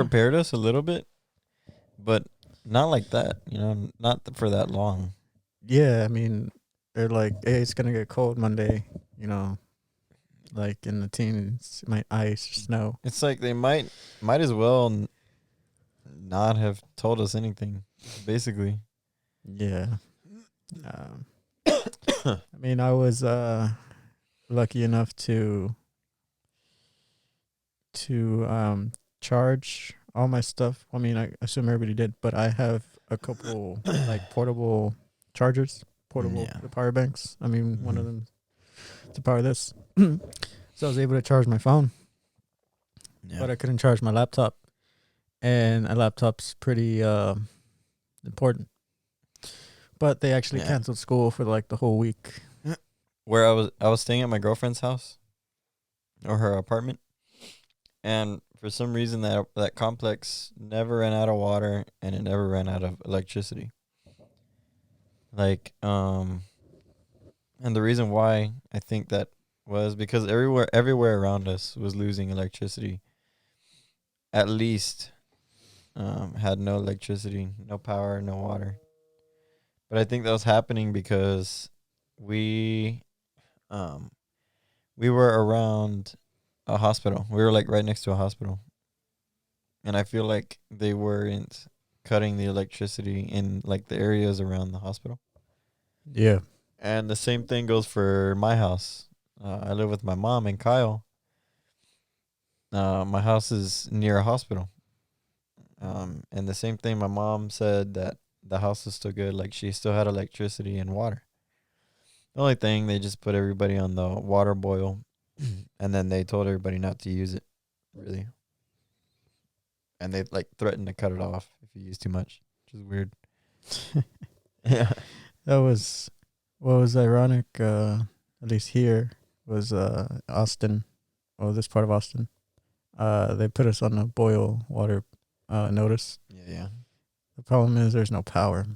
prepared us a little bit, but not like that. Not for that long. Yeah, I mean, they're like, hey, it's gonna get cold Monday. You know, like in the teens, it might ice or snow. It's like they might as well not have told us anything. Basically, Yeah. Um, I mean, I was lucky enough to charge all my stuff. I mean, I assume everybody did, but I have a couple like portable chargers, portable yeah. the power banks. I mean, one of Mhm. them to power this. So I was able to charge my phone, Yeah. but I couldn't charge my laptop. And a laptop's pretty important. But they actually Yeah. canceled school for like the whole week. Where I was staying at my girlfriend's house or her apartment, and for some reason that complex never ran out of water and it never ran out of electricity. Like and the reason why I think that was because everywhere around us was losing electricity. At least had no electricity, no power, no water. But I think that was happening because we um we were around a hospital. We were like right next to a hospital. And I feel like they weren't cutting the electricity in like the areas around the hospital. Yeah. And the same thing goes for my house. I live with my mom and Kyle. My house is near a hospital. And the same thing, my mom said that the house is still good. Like she still had electricity and water. The only thing, they just put everybody on the water boil, and then they told everybody not to use it, really. And they like threatened to cut it off if you use too much, which is weird. Yeah. That was what was ironic, at least here, was Austin, or this part of Austin. They put us on a boil water notice. Yeah, yeah. The problem is there's no power.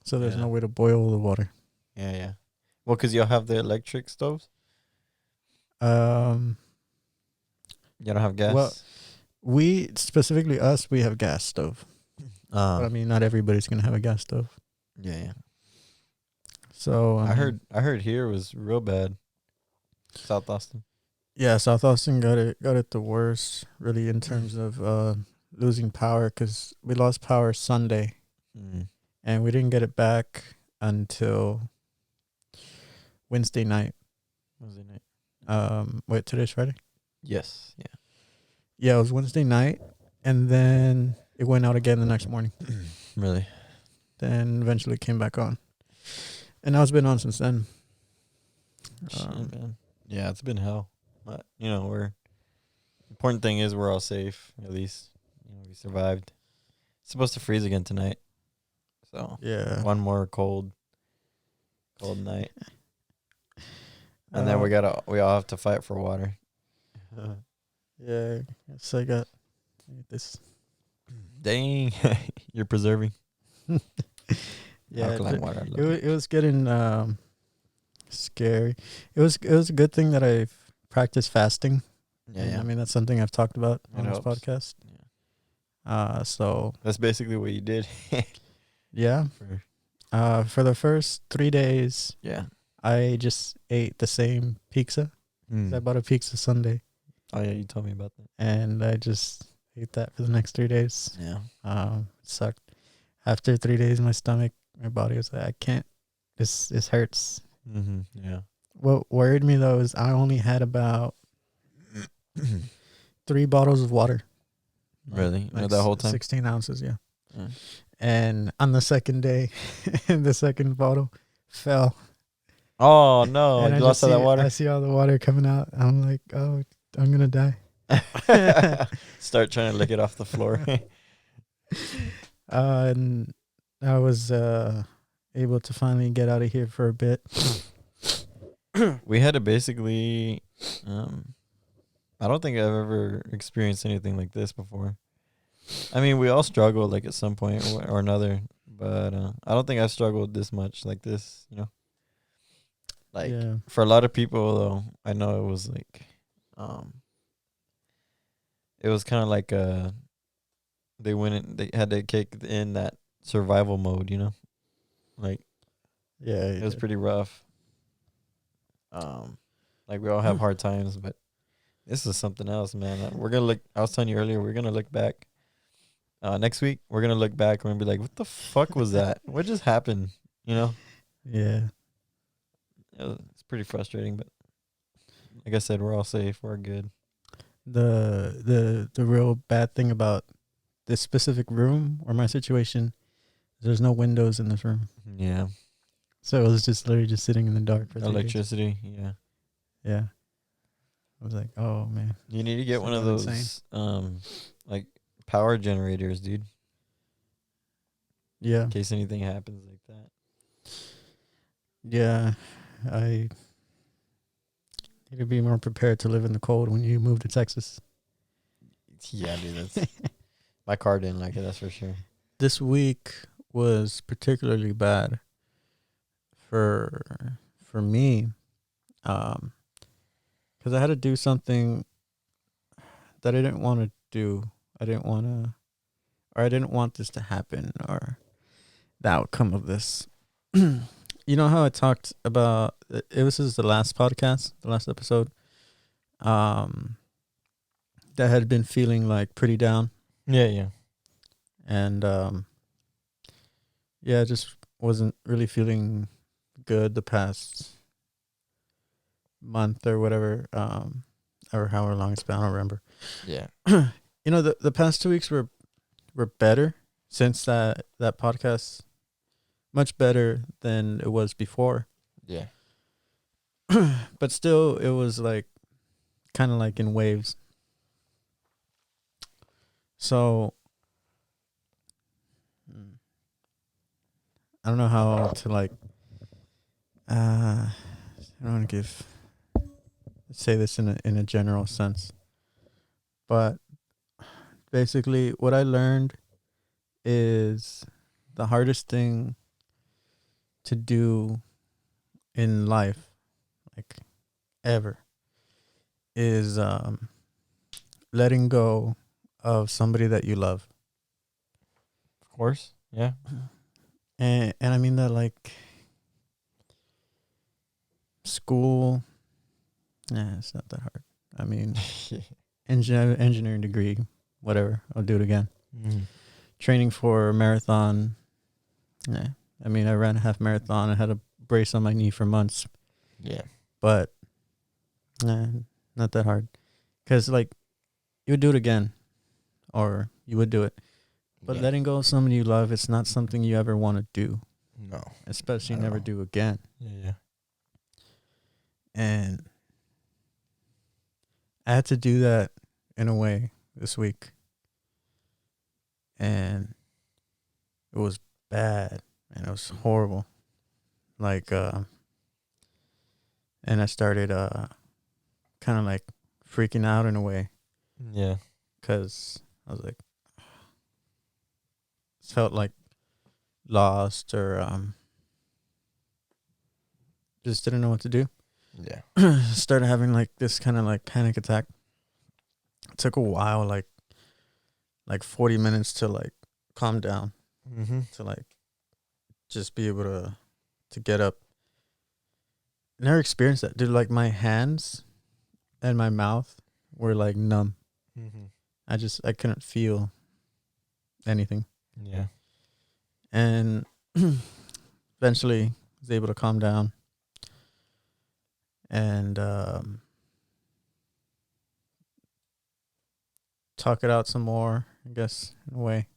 So there's Yeah. no way to boil the water. Yeah, yeah. Well, because you'll have the electric stoves. Um You don't have well, gas. we specifically us, we have gas stove. But I mean not everybody's gonna have a gas stove. Yeah, yeah. So I heard here was real bad. South Austin. yeah, South Austin got it the worst, really, in terms of losing power, because we lost power Sunday Mm. and we didn't get it back until Wednesday night. Was it night? Wait, today's Friday. Yes. Yeah. Yeah, it was Wednesday night, and then it went out again the next morning. Really? Then eventually came back on, and now it's been on since then. Shit, man. Yeah, it's been hell. But we're important thing is we're all safe. At least we survived. It's supposed to freeze again tonight. So Yeah. one more cold night, and then we all have to fight for water. Yeah, so I got this. Dang, you're preserving Yeah, alkaline water. I it love it was getting scary. It was a good thing that I've practiced fasting. Yeah, And yeah. I mean that's something I've talked about It on this helps. podcast. Yeah. So That's basically what you did. yeah. For the first 3 days, Yeah. I just ate the same pizza. I bought a pizza Sunday, Oh yeah, you told me about that. and I just ate that for the next 3 days. Yeah. It sucked. After 3 days, my body was like, I can't. This hurts. Mm-hmm. Yeah. What worried me though is I only had about 3 bottles of water. Really? Like that whole time? 16 ounces, yeah. Yeah. And on the second day, the second bottle fell. Oh no! And You lost all that water. I see all the water coming out. I'm like, oh, I'm gonna die. Start trying to lick it off the floor. And I was able to finally get out of here for a bit. We had to basically. I don't think I've ever experienced anything like this before. I mean, we all struggled like at some point or another, but I don't think I've struggled this much like this. Like Yeah. for a lot of people though, I know it was like, it was kind of like they went in, they had to kick in that survival mode, you know? Like Yeah, it was pretty rough. Like we all have hard times, but this is something else, man. We're gonna look. I was telling you earlier, we're gonna look back. Next week, we're gonna look back and be like, "What the fuck was that? What just happened?" You know? Yeah. It's pretty frustrating, but like I said, we're all safe. We're good. The real bad thing about this specific room or my situation is there's no windows in this room. Yeah. So it was just literally just sitting in the dark for 3 days. Electricity. Yeah. Yeah. I was like, oh man. You need to get So one of going those like power generators, dude. Yeah. In case anything happens like that. Yeah. I need to be more prepared to live in the cold when you move to Texas. Yeah, dude, that's my car didn't like it, that's for sure. This week was particularly bad for me, because I had to do something that I didn't want to do. I didn't want to, or I didn't want this to happen, or the outcome of this. You know how I talked about it was the last podcast, the last episode, that had been feeling like pretty down. Yeah, yeah. And yeah, I just wasn't really feeling good the past month or whatever, or however long it's been. I don't remember. Yeah. You know, the past 2 weeks were better since that podcast, much better than it was before. Yeah. But still, it was like kind of like in waves. So I don't know how to like. I don't want to say this in a general sense, but basically, what I learned is the hardest thing to do in life, like ever, is letting go of somebody that you love. Of course. Yeah. And I mean that like school, nah, it's not that hard. I mean, engineering degree, whatever. I'll do it again. Training for a marathon. Nah. I mean, I ran a half marathon. I had a brace on my knee for months. Yeah. But nah, not that hard. Because, like, you would do it again. Or you would do it. But letting go of someone you love, it's not something you ever want to do. No. Especially never do again. Yeah. And I had to do that in a way this week. And it was bad. And it was horrible. Like, and I started kind of like freaking out in a way. Yeah. Because I was like, felt like lost or just didn't know what to do. Yeah. Started having like this kind of like panic attack. It took a while, like 40 minutes to like calm down, to like just be able to get up. Never experienced that, dude. Like my hands and my mouth were like numb. I couldn't feel anything. Yeah. And eventually was able to calm down and talk it out some more, I guess, in a way.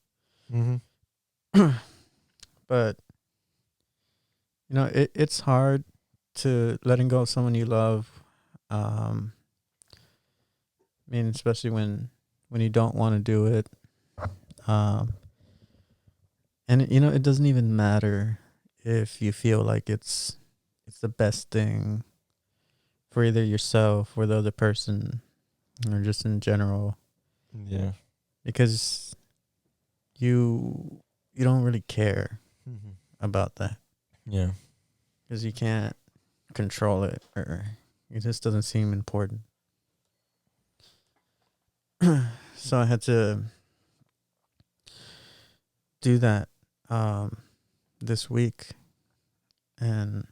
But, you know, it's hard to letting go of someone you love. I mean, especially when you don't want to do it. And, you know, it doesn't even matter if you feel like it's the best thing for either yourself or the other person or just in general. Yeah. Because you don't really care about that. Yeah. Because you can't control it, or it just doesn't seem important. So I had to do that this week, and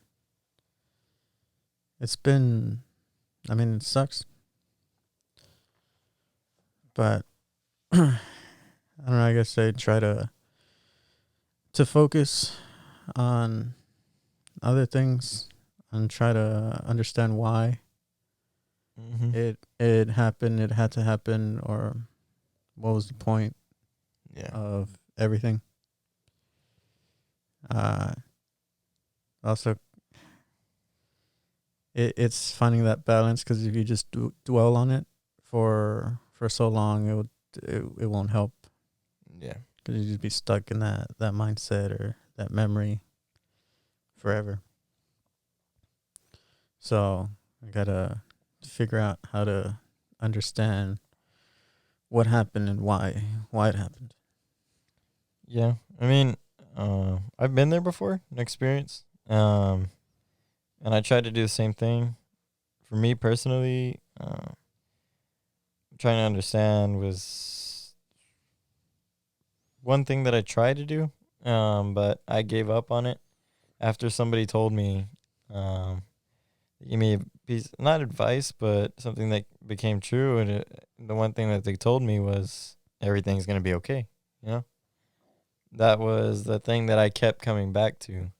it's been, I mean, it sucks, but I don't know, I guess I try to focus on other things and try to understand why it happened, it had to happen, or what was the point of everything. Also, it's finding that balance, because if you just dwell on it for so long, it won't help. Yeah. Because you just be stuck in that mindset or that memory forever. So I gotta figure out how to understand what happened and why it happened. Yeah. I mean, I've been there before, an experience. And I tried to do the same thing. For me personally, trying to understand was one thing that I tried to do, but I gave up on it after somebody told me, give me a piece, not advice, but something that became true. And the one thing that they told me was everything's going to be okay. You know, that was the thing that I kept coming back to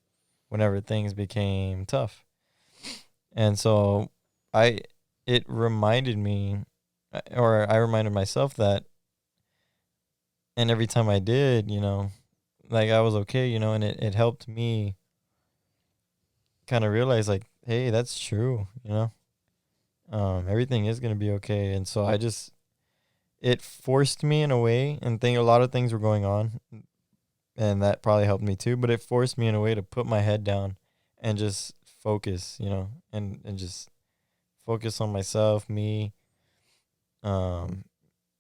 whenever things became tough. And so it reminded me, or I reminded myself that, and every time I did, like I was okay, and it helped me kind of realize like, hey, that's true, everything is going to be okay. And so it forced me in a way, and a lot of things were going on, and that probably helped me too, but it forced me in a way to put my head down and just focus, and just focus on myself, me, and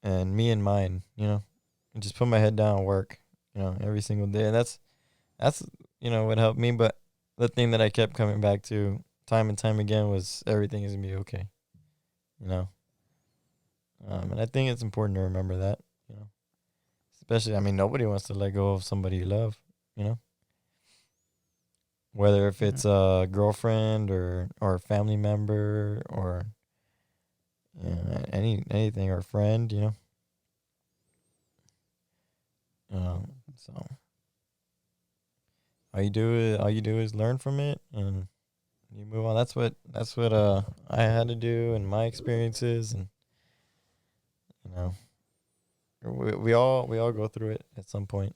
me and mine, and just put my head down and work, every single day. And that's what helped me. But the thing that I kept coming back to time and time again was everything is gonna be okay, and I think it's important to remember that, especially, I mean, nobody wants to let go of somebody you love, whether if it's a girlfriend or a family member or anything, or a friend, so all you do is learn from it and you move on. That's what I had to do in my experiences, and you know we all go through it at some point.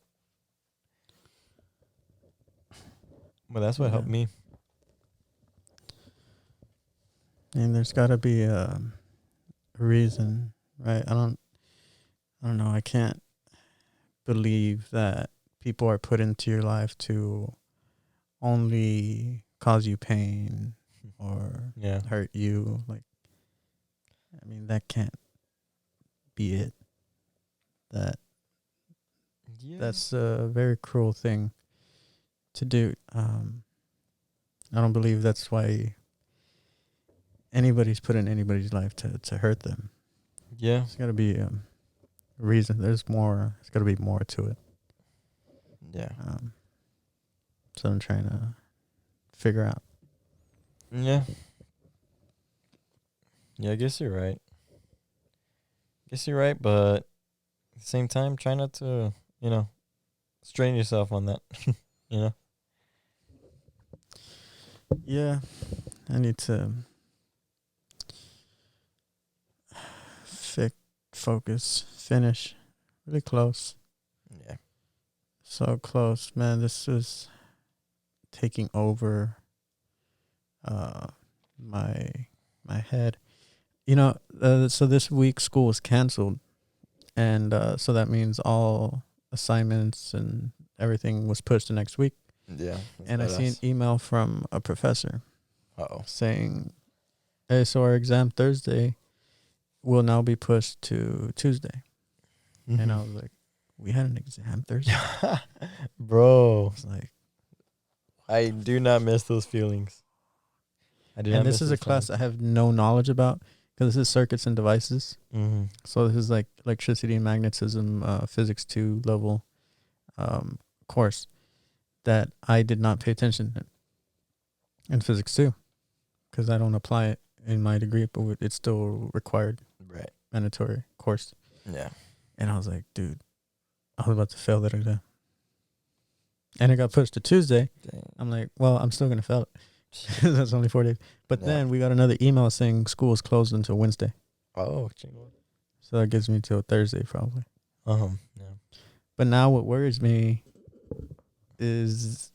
But that's what helped me. And there's got to be a reason, right? I don't know. I can't believe that people are put into your life to only cause you pain or hurt you. Like, I mean, that can't be it. That's a very cruel thing to do. I don't believe that's why anybody's put in anybody's life to hurt them. Yeah. There's got to be a reason. There's got to be more to it. Yeah. So I'm trying to figure out. Yeah. Yeah, I guess you're right. But at the same time, try not to, strain yourself on that, Yeah, I need to finish. Really close. Yeah. So close, man. This is taking over my head. So this week school was canceled, and so that means all assignments and everything was pushed to next week. Yeah. And I see an email from a professor saying, hey, so our exam Thursday will now be pushed to Tuesday. Mm-hmm. And I was like, we had an exam Thursday? Bro. I was like, I do not miss those feelings. And this is a class I have no knowledge about, because this is circuits and devices. Mm-hmm. So this is like electricity and magnetism, physics 2 level. course that I did not pay attention to in physics too, because I don't apply it in my degree, but it's still required, Right. mandatory course. Yeah. And I was like, dude, I was about to fail that exam. And it got pushed to Tuesday. Dang. I'm like, well, I'm still going to fail it. That's only 4 days. But Yeah. then we got another email saying school is closed until Wednesday. Oh, chingon. So that gives me till Thursday probably. Yeah. But now what worries me is,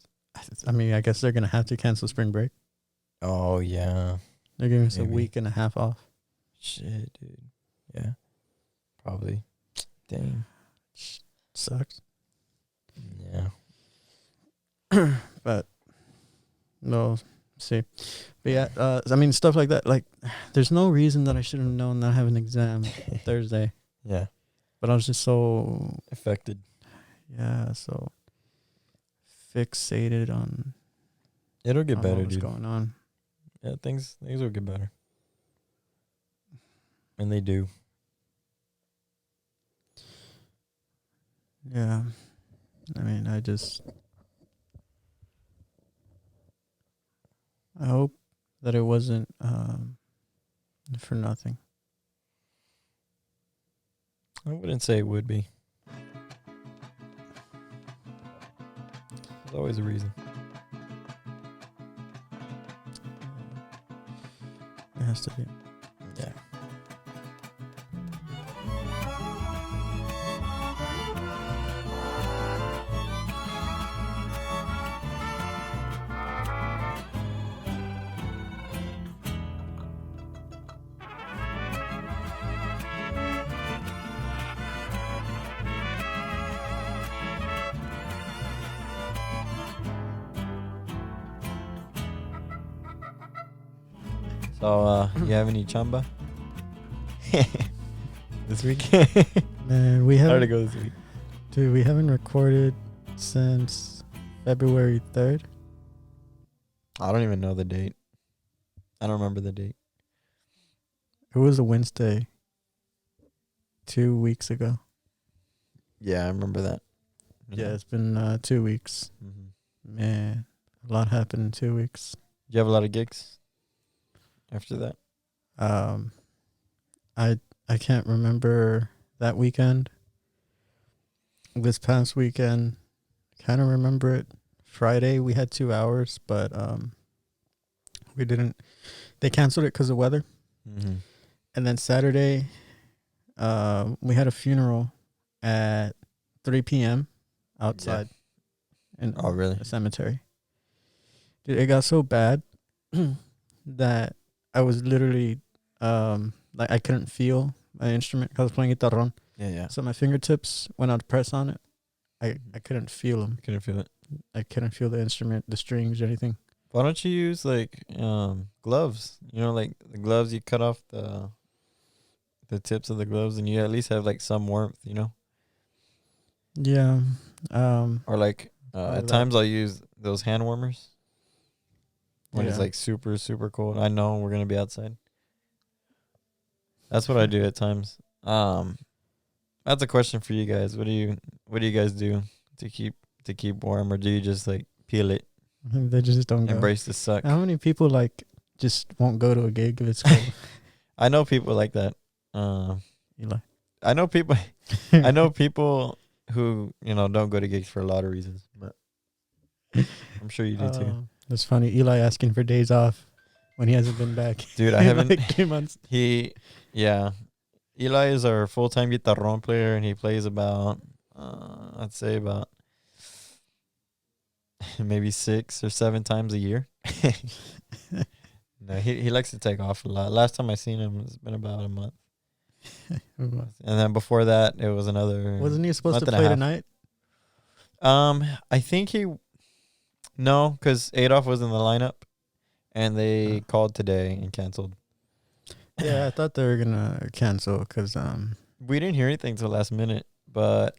I mean, I guess they're going to have to cancel spring break. Oh, yeah. They're giving us a Maybe. week and a half off. Shit, dude. Yeah. Probably. Dang. Sucks. Yeah. But no, see. But yeah, I mean, stuff like that. Like, there's no reason that I should have known that I have an exam Thursday. Yeah. But I was just so, Affected. yeah, so fixated on, It'll get on better, what was dude. going on. Yeah, things will get better. And they do. Yeah. I mean, I hope that it wasn't for nothing. I wouldn't say it would be. There's always a reason. It has to be. Yeah. So, you have any chamba? This week? Man, we How did haven't, it go this week? dude, we haven't recorded since February 3rd. I don't even know the date. I don't remember the date. It was a Wednesday 2 weeks ago. Yeah, I remember that. Yeah, it's been 2 weeks. Mm-hmm. Man, a lot happened in 2 weeks. Did you have a lot of gigs after that? I can't remember that weekend. This past weekend, kind of remember it. Friday we had 2 hours, but we didn't. They canceled it because of weather. Mm-hmm. And then Saturday, we had a funeral at 3 p.m. outside in Oh, really? a cemetery. Dude, it got so bad that I was literally like I couldn't feel my instrument. I was playing guitarrón, Yeah, yeah. so my fingertips when I'd press on it, I couldn't feel them. Couldn't feel it. I couldn't feel the instrument, the strings, or anything. Why don't you use like gloves? You know, like the gloves you cut off the tips of the gloves, and you at least have like some warmth. You know, Yeah. or like Probably at that. times I'll use those hand warmers when it's Yeah. like super super cold. I know we're gonna be outside. That's what I do at times. That's a question for you guys. What do you guys do to keep warm, or do you just like peel it, They just don't go. embrace the suck? How many people like just won't go to a gig if it's cold? I know people like that. Eli. I know people. I know people who don't go to gigs for a lot of reasons, but I'm sure you do too. That's funny. Eli asking for days off when he hasn't been back. Dude, I in haven't. like 2 months. Eli is our full-time guitarrón player, and he plays about, I'd say about maybe 6 or 7 times a year. No, he likes to take off a lot. Last time I seen him, it's been about a month. And then before that, it was another. Wasn't he supposed to month and a play half. tonight? I think no, because Adolf was in the lineup, and they called today and canceled. Yeah, I thought they were gonna cancel because We didn't hear anything till last minute, but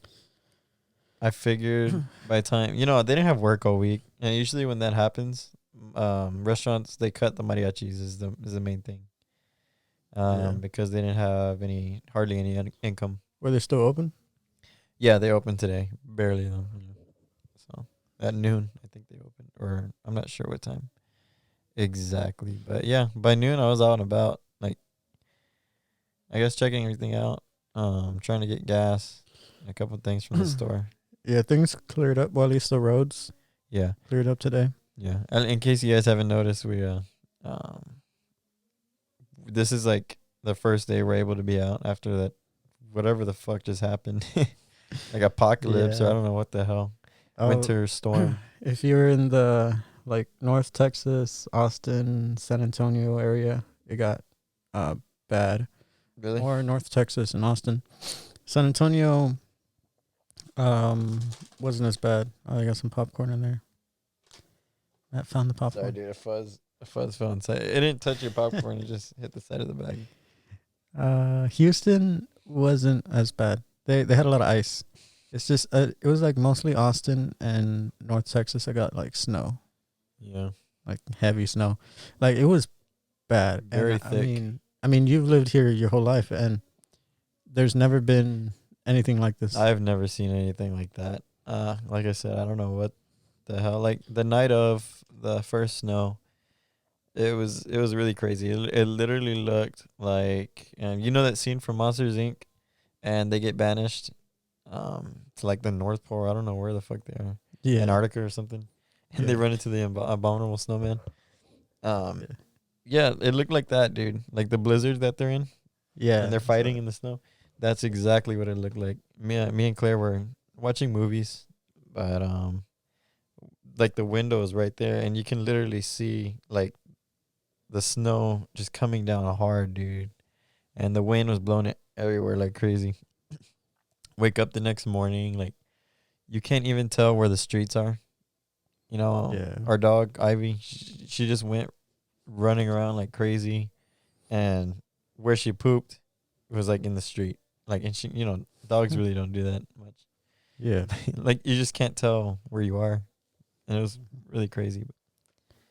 I figured by the time they didn't have work all week, and usually when that happens, restaurants they cut the mariachis is the main thing. Because they didn't have hardly any income. were they still open? Yeah, they opened today, barely though. at noon. I think they opened, or I'm not sure what time exactly. But yeah, by noon I was out and about, like I guess checking everything out, trying to get gas, and a couple things from the store. Yeah, things cleared up. Well, at least the roads Yeah, cleared up today. yeah. And in case you guys haven't noticed, this is like the first day we're able to be out after that, whatever the fuck just happened, like apocalypse or I Yeah. don't know what the hell, Oh, winter storm. if you're in the like North Texas, Austin, San Antonio area, it got bad. Really? Or North Texas and Austin. San Antonio wasn't as bad. I got some popcorn in there. Matt found the popcorn. Sorry, dude. A fuzz fell inside. It didn't touch your popcorn. It just hit the side of the bag. Houston wasn't as bad. They had a lot of ice. It's just it was like mostly Austin and North Texas. I got like snow, Yeah. like heavy snow. Like it was bad. Very And, thick. I mean, you've lived here your whole life, and there's never been anything like this. I've never seen anything like that. Like I said, I don't know what the hell. Like the night of the first snow, it was really crazy. It literally looked like, you know that scene from Monsters Inc. and they get banished to like the North Pole. I don't know where the fuck they are. Yeah. Antarctica or something. And they Yeah. run into the abominable snowman. Yeah, it looked like that, dude. Like the blizzard that they're in. Yeah. And they're fighting in the snow. That's exactly what it looked like. Me and Claire were watching movies, but like the window is right there, and you can literally see like the snow just coming down hard, dude. And the wind was blowing it everywhere like crazy. Wake up the next morning, like you can't even tell where the streets are. You know, Yeah. our dog Ivy, she just went running around like crazy, and where she pooped was like in the street. Like, and she, dogs really don't do that much. Yeah. Like you just can't tell where you are, and it was really crazy.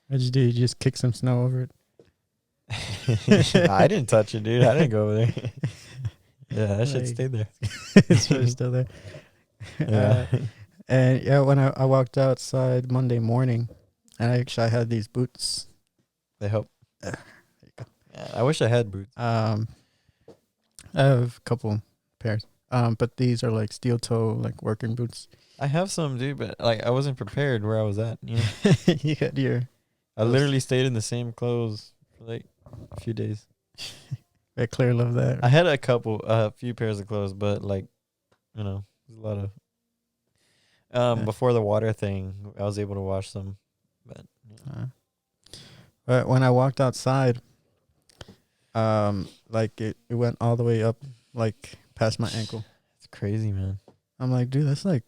What'd you do? You just kick some snow over it? I didn't touch it, dude. I didn't go over there. Yeah, that shit Like- stayed there. It's really still there. Yeah. And yeah, when I walked outside Monday morning, and I had these boots. They help. There you go. Yeah, I wish I had boots. I have a couple pairs. But these are like steel toe, like working boots. I have some, dude, but like I wasn't prepared where I was at. You know, You got your. I literally stayed in the same clothes for like a few days. I clearly love that. I had a few pairs of clothes, but like, there's a lot of. Yeah. Before the water thing, I was able to wash some, but But when I walked outside, like it went all the way up, like past my ankle. it's crazy, man. I'm like, dude, that's like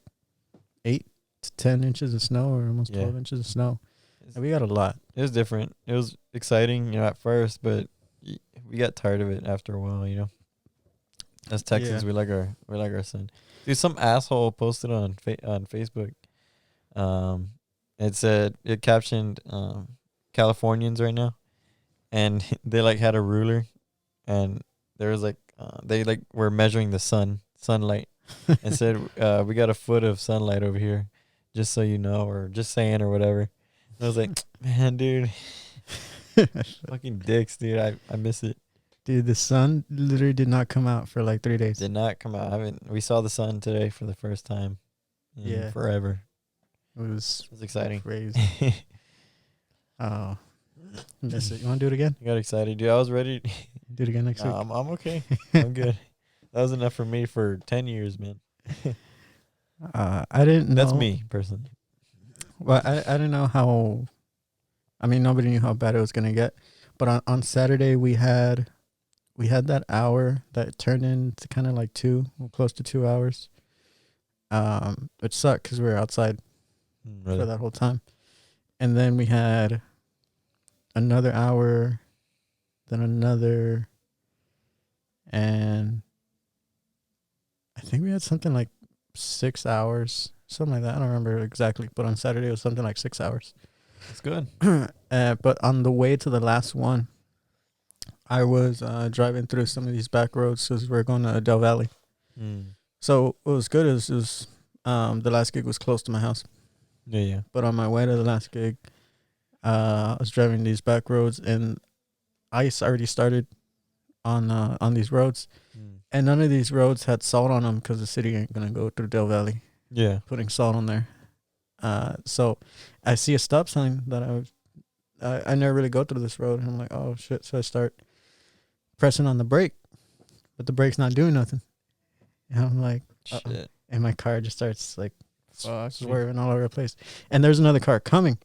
8 to 10 inches of snow, or almost 12 inches of snow. And we got a lot. It was different. It was exciting, at first, but we got tired of it after a while. As Texans, Yeah. we like our sun. Dude, some asshole posted on Facebook. It captioned Californians right now, and they like had a ruler, and there was like they like were measuring the sunlight, and said we got a foot of sunlight over here, just so you know, or just saying or whatever. And I was like, man, dude, fucking dicks, dude. I miss it. Dude, the sun literally did not come out for like 3 days. Did not come out. We saw the sun today for the first time in forever. It was exciting. crazy. Oh, miss it. You want to do it again? I got excited, dude. I was ready. Do it again next week. I'm okay. I'm good. That was enough for me for 10 years, man. I didn't know. That's me, personally. Well, I didn't know how. I mean, nobody knew how bad it was gonna get. But on Saturday we had that hour that turned into kind of like close to 2 hours. Which sucked because we were outside Really? for that whole time, and then we had another hour, then another, and I think we had something like 6 hours, something like that. I don't remember exactly, but on Saturday it was something like 6 hours. That's good. But on the way to the last one, I was driving through some of these back roads because we're going to Del Valley. So what was good is the last gig was close to my house. Yeah, yeah. But on my way to the last gig, I was driving these back roads, and ice already started on these roads, Mm. and none of these roads had salt on them because the city ain't gonna go through Del Valley Yeah. putting salt on there. So I see a stop sign that I never really go through this road, and I'm like, oh shit! So I start pressing on the brake, but the brake's not doing nothing, and I'm like, uh-oh. Shit. And my car just starts like Sweet. swerving all over the place, and there's another car coming.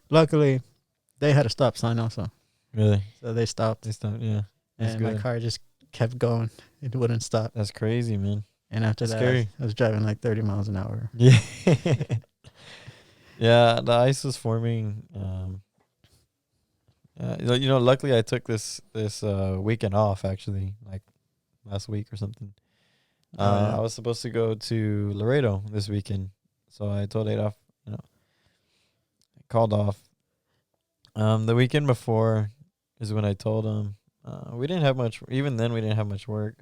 Luckily, they had a stop sign also, Really? so they stopped, They stopped. Yeah. That's and my good. car just kept going. It wouldn't stop. That's crazy, man. And after That's that, scary. I was driving like 30 miles an hour. Yeah. Yeah. The ice was forming. Luckily I took this weekend off actually, like last week or something. Oh, yeah. I was supposed to go to Laredo this weekend, so I told Adolf, called off. The weekend before is when I told him. We didn't have much. Even then, we didn't have much work.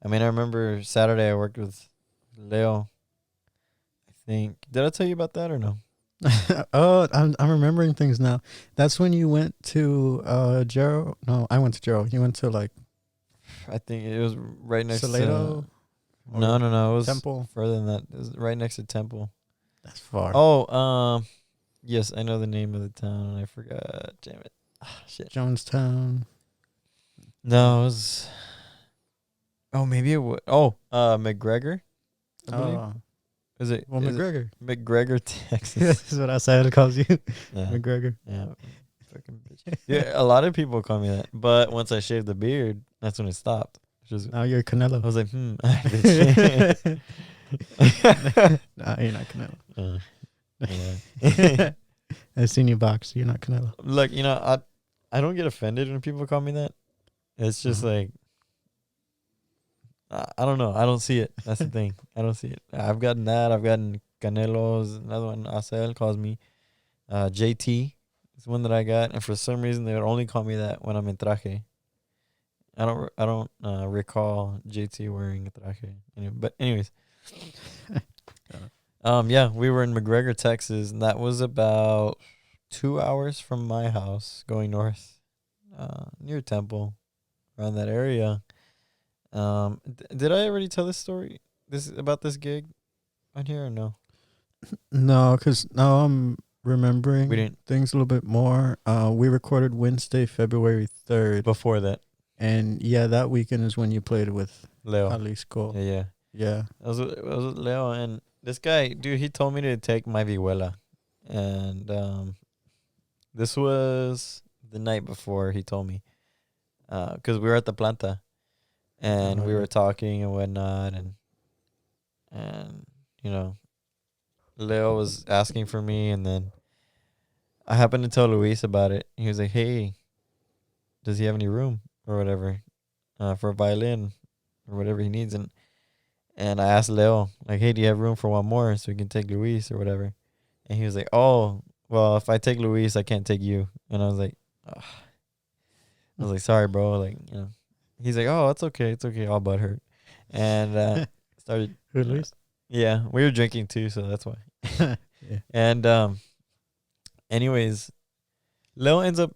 I mean, I remember Saturday I worked with Leo. I think. Did I tell you about that or no? Oh, I'm remembering things now. That's when you went to Jero. No, I went to Jero. You went to like I think it was right next Salado. to. No. It was Temple. further than that. It was right next to Temple. That's far. Oh, yes, I know the name of the town, and I forgot. Damn it. Shit. Jonestown. No, it was. Oh, maybe it was. Oh, McGregor, I believe. Oh, Is it? well, is it McGregor. McGregor, Texas. This is what I said. It calls you Yeah. McGregor. Yeah. Fucking bitch. Yeah, a lot of people call me that. But once I shaved the beard, that's when it stopped. Now you're I Canelo. was like, bitch. Nah, you're not Canelo. Yeah. I've seen you box. You're not Canelo. Look, I don't get offended when people call me that. It's just like, I don't know. I don't see it. That's the thing. I don't see it. I've gotten that. I've gotten Canelo's. Another one, Acel calls me JT. It's one that I got. And for some reason, they would only call me that when I'm in traje. I don't recall JT wearing a traje. Anyway, but anyways. Yeah, we were in McGregor, Texas, and that was about 2 hours from my house going north, near Temple, around that area. Did I already tell this story? About this gig on here or no? No, because now I'm We remembering didn't things a little bit more. We recorded Wednesday, February 3rd. before that. And yeah, that weekend is when you played with Leo. Jalisco. Yeah. Yeah. It was with Leo, and this guy, dude, he told me to take my vihuela, and this was the night before he told me, because we were at the planta, and Oh, we yeah. were talking and whatnot, and Leo was asking for me, and then I happened to tell Luis about it. He was like, "Hey, does he have any room or whatever, for a violin or whatever he needs?" And I asked Leo, like, "Hey, do you have room for one more so we can take Luis or whatever?" And he was like, "Oh, well, if I take Luis, I can't take you." And I was like, "Ugh." I was like, "Sorry, bro." Like, he's like, "Oh, it's okay. It's okay. All butt hurt." And started. Who, Luis? Yeah, we were drinking too, so that's why. Yeah. And anyways, Leo ends up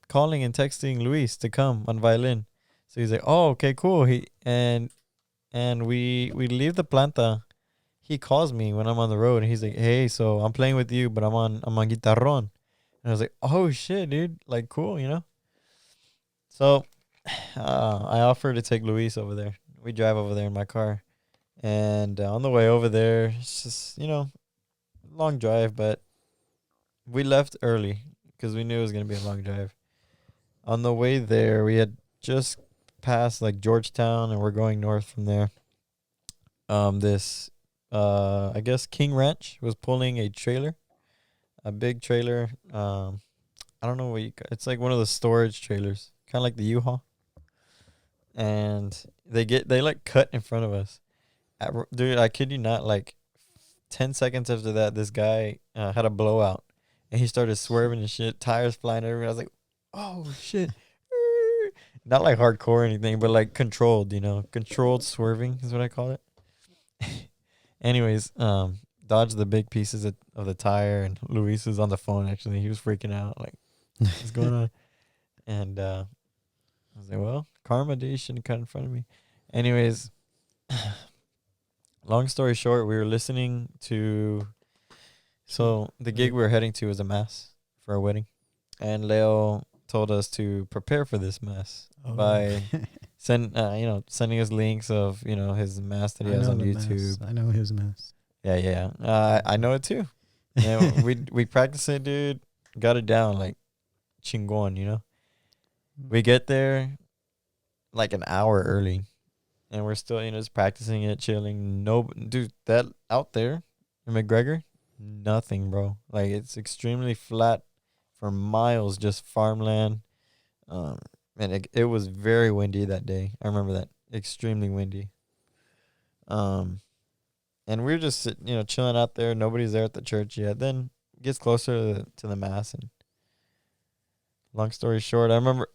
calling and texting Luis to come on violin. So he's like, "Oh, okay, cool." And we leave the planta. He calls me when I'm on the road, and he's like, "Hey, so I'm playing with you, but I'm on guitarron." And I was like, "Oh shit, dude! Like, cool, you know." So I offered to take Luis over there. We drive over there in my car, and on the way over there, it's just long drive, but we left early because we knew it was gonna be a long drive. On the way there, we had just passed like Georgetown, and we're going north from there. This I guess King Ranch was pulling a trailer, a big trailer. I don't know what it's like one of the storage trailers, kind of like the U-Haul. And they like cut in front of us. Dude, I kid you not, like 10 seconds after that, this guy had a blowout, and he started swerving and shit, tires flying everywhere. I was like, "Oh shit." Not like hardcore or anything, but like controlled, controlled swerving is what I call it. Anyways, dodged the big pieces of the tire, and Luis was on the phone. Actually, he was freaking out, like, what's going on? And I was like, well, karma, dude, you shouldn't cut in front of me. Anyways, long story short, we were listening to. So the gig we were heading to was a mass for a wedding, and Leo told us to prepare for this mass by sending us links of his mass that he has on YouTube. I know his mess. Yeah. I know it too. And we practice it, dude. Got it down like chingon. We get there like an hour early, and we're still just practicing it, chilling. No, dude, that out there in McGregor, nothing, bro. Like, it's extremely flat for miles, just farmland. And it was very windy that day. I remember that, extremely windy. And we were just chilling out there. Nobody's there at the church yet. Then it gets closer to the mass, and long story short, I remember.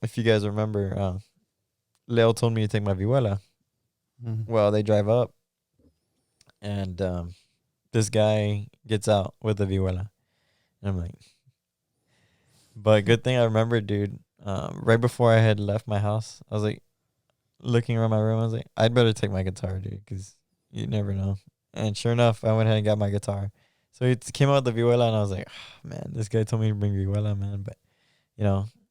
If you guys remember, Leo told me to take my vihuela. Mm-hmm. Well, they drive up, and this guy gets out with the vihuela. And I'm like, but good thing I remember, dude. Right before I had left my house, I was like, looking around my room. I was like, I'd better take my guitar, dude, because you never know. And sure enough, I went ahead and got my guitar. So he came out with the vihuela, and I was like, oh, man, this guy told me to bring vihuela, man. But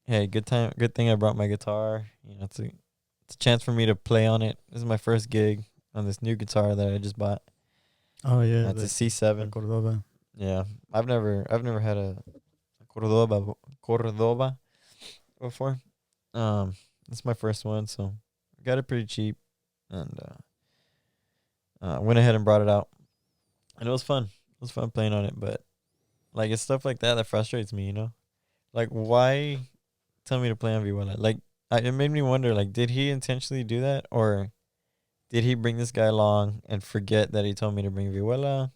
hey, good thing I brought my guitar. It's a chance for me to play on it. This is my first gig on this new guitar that I just bought. Oh yeah, it's a C7. Cordoba. Yeah, I've never had a Cordoba before. It's my first one, so I got it pretty cheap, and went ahead and brought it out, and it was fun. It was fun playing on it, but like, it's stuff like that frustrates me. Like, why tell me to play on vihuela? Like, it made me wonder, like, did he intentionally do that, or did he bring this guy along and forget that he told me to bring vihuela?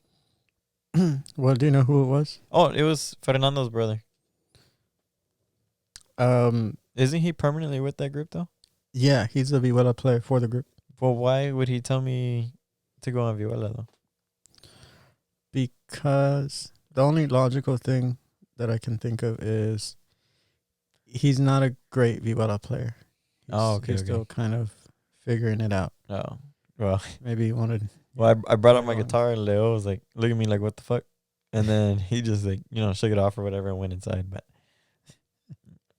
Well, do you know who it was? Oh, it was Fernando's brother. Isn't he permanently with that group though? Yeah, he's the vihuela player for the group. Well, why would he tell me to go on vihuela though? Because the only logical thing that I can think of is he's not a great vihuela player. He's still kind of figuring it out. Oh, well, maybe he wanted. Well, I brought out my guitar, and Leo was like, look at me like, what the fuck? And then he just like, shook it off or whatever and went inside. But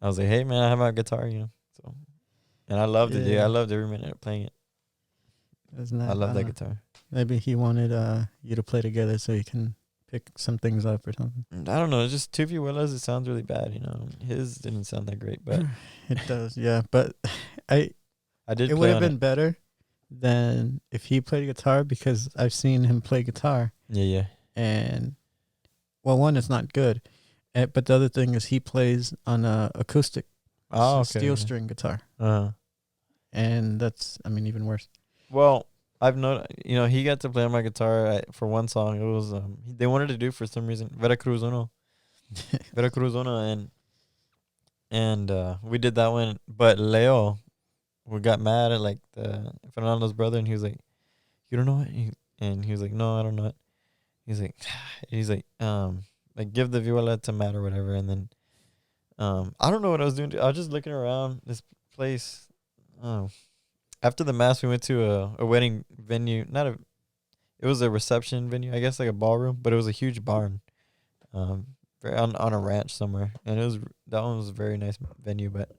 I was like, hey man, I have my guitar, so, and I loved it, dude. I loved every minute of playing it. I love that guitar. Maybe he wanted you to play together so you can pick some things up or something. I don't know. It's just two vihuelas. It sounds really bad, His didn't sound that great, but it does, yeah. But I did. It would have been better than if he played guitar, because I've seen him play guitar. Yeah. And well, one, it's not good, but the other thing is he plays on a acoustic, steel string guitar. And that's, even worse. Well, I've known, he got to play on my guitar for one song. It was they wanted to do, for some reason, Veracruz Uno, and we did that one. But Leo, we got mad at like Fernando's brother, and he was like, "You don't know it?" And he was like, "No, I don't know it." He's like, like, give the vihuela to Matt or whatever, and then I don't know what I was doing. I was just looking around this place. After the mass, we went to a wedding venue. It was a reception venue, I guess, like a ballroom, but it was a huge barn, on a ranch somewhere, and that one was a very nice venue. But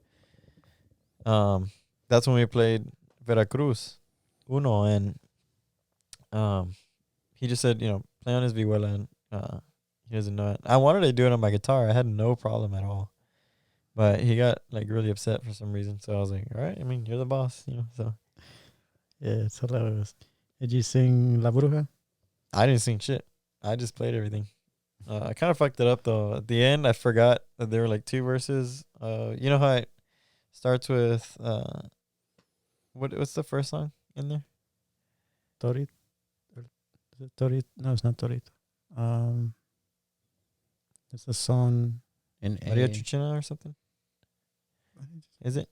that's when we played Veracruz Uno, and he just said, play on his vihuela, and he doesn't know it. I wanted to do it on my guitar. I had no problem at all. But he got like really upset for some reason. So I was like, all right, you're the boss, so. Yeah, it's hilarious. Did you sing La Bruja? I didn't sing shit. I just played everything. I kind of fucked it up though. At the end, I forgot that there were like two verses. You know how it starts with, what's the first song in there? Torito. No, it's not Torito. It's a song in Mariachi Sagas or something. Is it?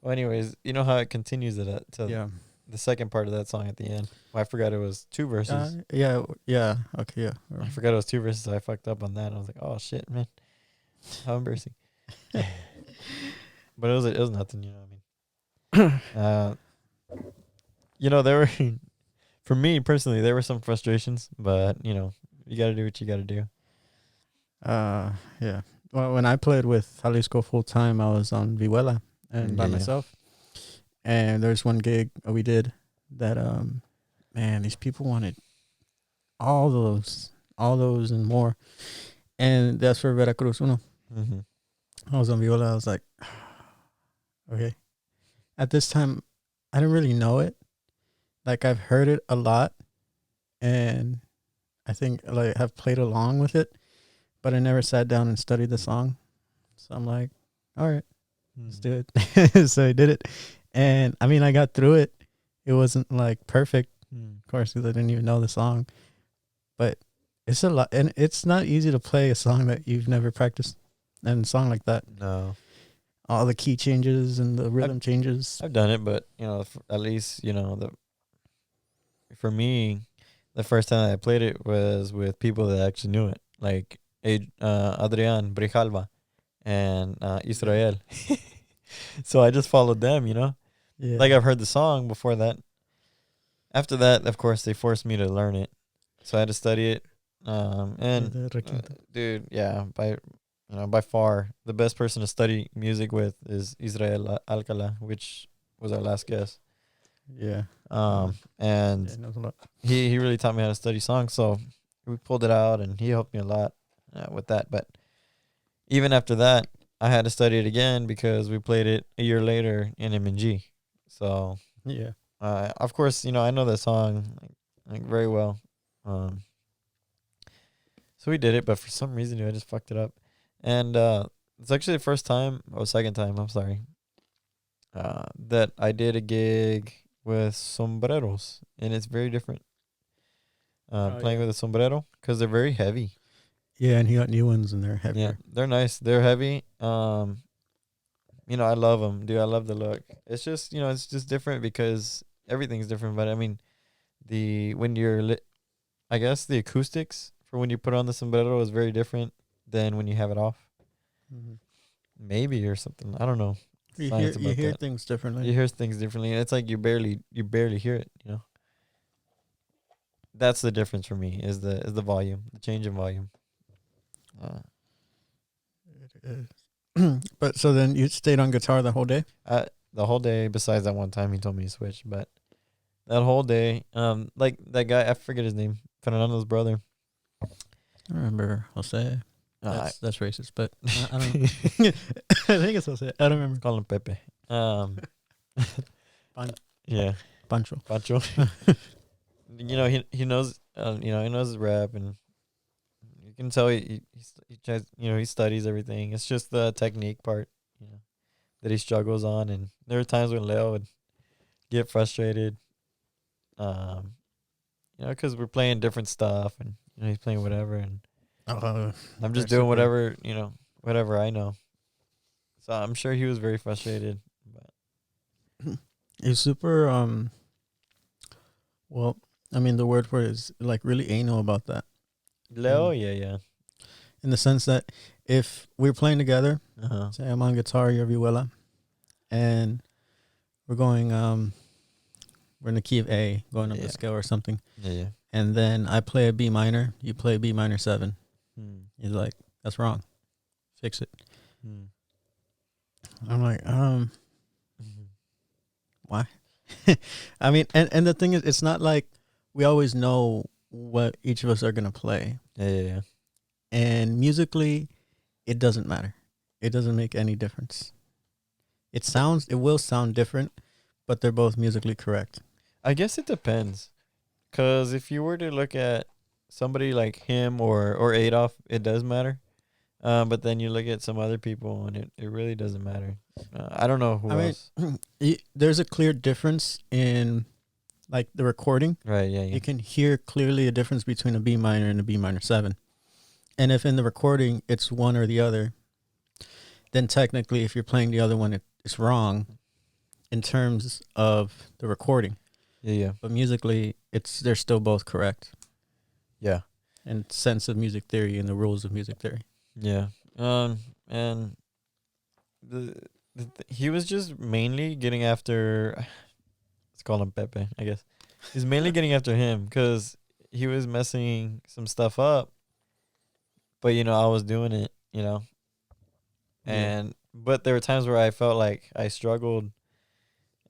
Well, anyways, you know how it continues to Yeah. the second part of that song at the end. Well, I forgot it was two verses. Yeah. Okay, yeah. I forgot it was two verses. So I fucked up on that. I was like, oh shit, man, how embarrassing. But it was nothing, you know what I mean. There were for me personally, there were some frustrations, but you got to do what you got to do. Yeah. Well, when I played with Jalisco full time, I was on Vihuela and by Yeah. myself. And there's one gig we did that man, these people wanted all those and more. And that's for Veracruz Uno. Mm-hmm. I was on Viola. I was like, okay. At this time, I didn't really know it. Like I've heard it a lot, and I think like have played along with it, but I never sat down and studied the song. So I'm like, all right, let's do it. So I did it, and I mean, I got through it. It wasn't like perfect, of course, because I didn't even know the song, but it's a lot, and it's not easy to play a song that you've never practiced, and a song like that. No, all the key changes and the rhythm changes. I've done it, but at least for me, the first time I played it was with people that actually knew it, like Adrian Brijalva and Israel. So I just followed them, Yeah. Like I've heard the song before that. After that, of course, they forced me to learn it, so I had to study it. Dude, yeah, by far the best person to study music with is Israel Alcala, which was our last guest. Yeah. And he knows a lot. He really taught me how to study songs, so we pulled it out, and he helped me a lot with that. But even after that, I had to study it again because we played it a year later in M&G. So yeah, of course, I know that song like very well. So we did it, but for some reason, I just fucked it up. And it's actually the first time, or second time, I'm sorry, that I did a gig with sombreros, and it's very different. Playing with a sombrero, because they're very heavy. Yeah, and he got new ones, and they're heavier. Yeah, they're nice. They're heavy. I love them, dude. I love the look. It's just, it's just different because everything's different. But I mean, I guess the acoustics for when you put on the sombrero is very different than when you have it off. Mm-hmm. Maybe or something. I don't know. You hear things differently. You hear things differently, and it's like you barely hear it. That's the difference for me is the volume, the change in volume. It is. But so then you stayed on guitar the whole day? The whole day. Besides that one time he told me to switch, but that whole day, like that guy, I forget his name, Fernando's brother. I remember Jose. That's racist, but I don't know. I think it's Jose. I don't remember. Call him Pepe. Yeah, Pancho. He knows. He knows his rap, and you can tell he tries. He studies everything. It's just the technique part, that he struggles on. And there are times when Leo would get frustrated, because we're playing different stuff, and he's playing whatever, and I'm just doing whatever whatever I know. So I'm sure he was very frustrated. But he's super. Well, I mean, the word for it is like really anal about that. Leo, yeah. In the sense that if we're playing together, say I'm on guitar, you're viola, and we're going, we're in the key of A, going up the scale or something. Yeah. And then I play a B minor, you play B minor 7. He's like, that's wrong. Fix it. I'm like, why? I mean, and the thing is, it's not like we always know what each of us are going to play. Yeah. And musically, it doesn't matter. It doesn't make any difference. It will sound different, but they're both musically correct. I guess it depends. Because if you were to look at somebody like him or Adolf, it does matter. But then you look at some other people, and it really doesn't matter. I don't know who else. There's a clear difference in like the recording. Right, yeah. You can hear clearly a difference between a B minor and a B minor 7. And if in the recording it's one or the other, then technically if you're playing the other one, it's wrong. in terms of the recording, Yeah. but musically, they're still both correct Yeah. in sense of music theory and the rules of music theory. Yeah. And the, he was just mainly getting after. Let's call him Pepe, I guess. He's mainly getting after him because he was messing some stuff up. But I was doing it. Yeah. But there were times where I felt like I struggled.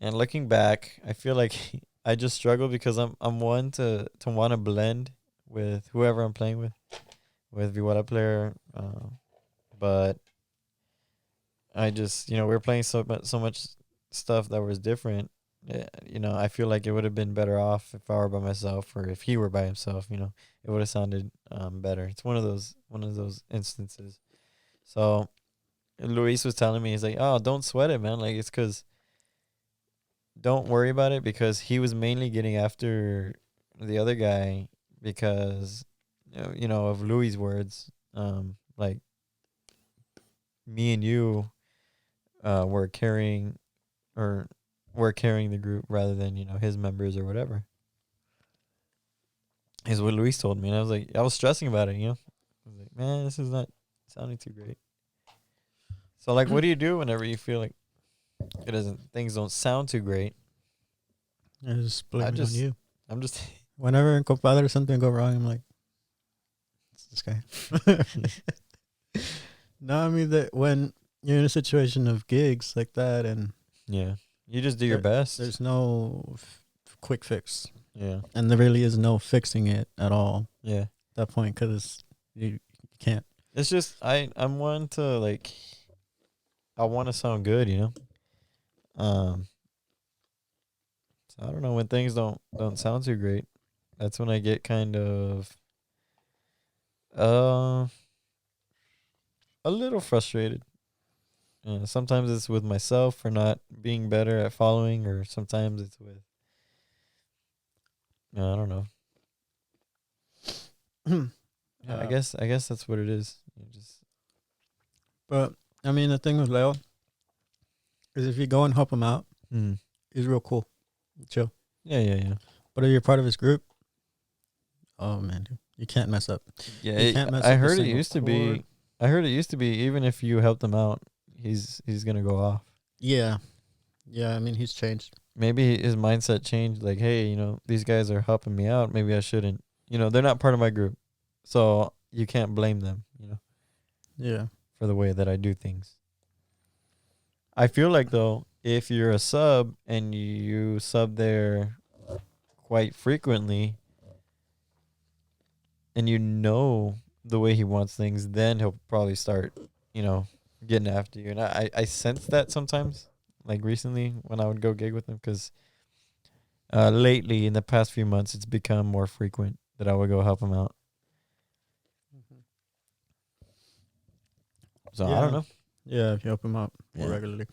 And looking back, I feel like I just struggled because I'm one to want to blend with whoever I'm playing with Vihuela player. But I just we were playing so much stuff that was different. I feel like it would have been better off if I were by myself or if he were by himself. It would have sounded better. It's one of those instances. So Luis was telling me, he's like, "Oh, don't sweat it, man. Like it's because don't worry about it because he was mainly getting after the other guy because of Louis' words. Like me and you were carrying or were carrying the group rather than his members or whatever." Is what Luis told me, and I was stressing about it. I was like, man, this is not sounding too great. So like, what do you do whenever you feel like things don't sound too great? I just blame it on you. I'm just Whenever in compadre something go wrong, I'm like, it's this guy. No, I mean that when you're in a situation of gigs like that, and yeah, you just do your best. There's no quick fix. Yeah, and there really is no fixing it at all. Yeah, At that point, because you can't. it's just I'm one to like. I want to sound good, So I don't know when things don't sound too great. That's when I get kind of a little frustrated. Sometimes it's with myself for not being better at following, or sometimes it's with I don't know. I guess that's what it is. But I mean, the thing with Leo is if you go and help him out, he's real cool, chill. Yeah. But if you're part of his group, oh man, dude, you can't mess up. Yeah, I heard it used to be. I heard it used to be even if you helped him out, he's gonna go off. Yeah. I mean, he's changed. Maybe his mindset changed. Like, hey, these guys are helping me out. Maybe I shouldn't. They're not part of my group, so you can't blame them. Yeah. For the way that I do things. I feel like though, if you're a sub and you sub there quite frequently, and the way he wants things, then he'll probably start, getting after you. And I sense that sometimes, like recently when I would go gig with him, because lately in the past few months, it's become more frequent that I would go help him out. So I don't know. Yeah, if you help him out more regularly.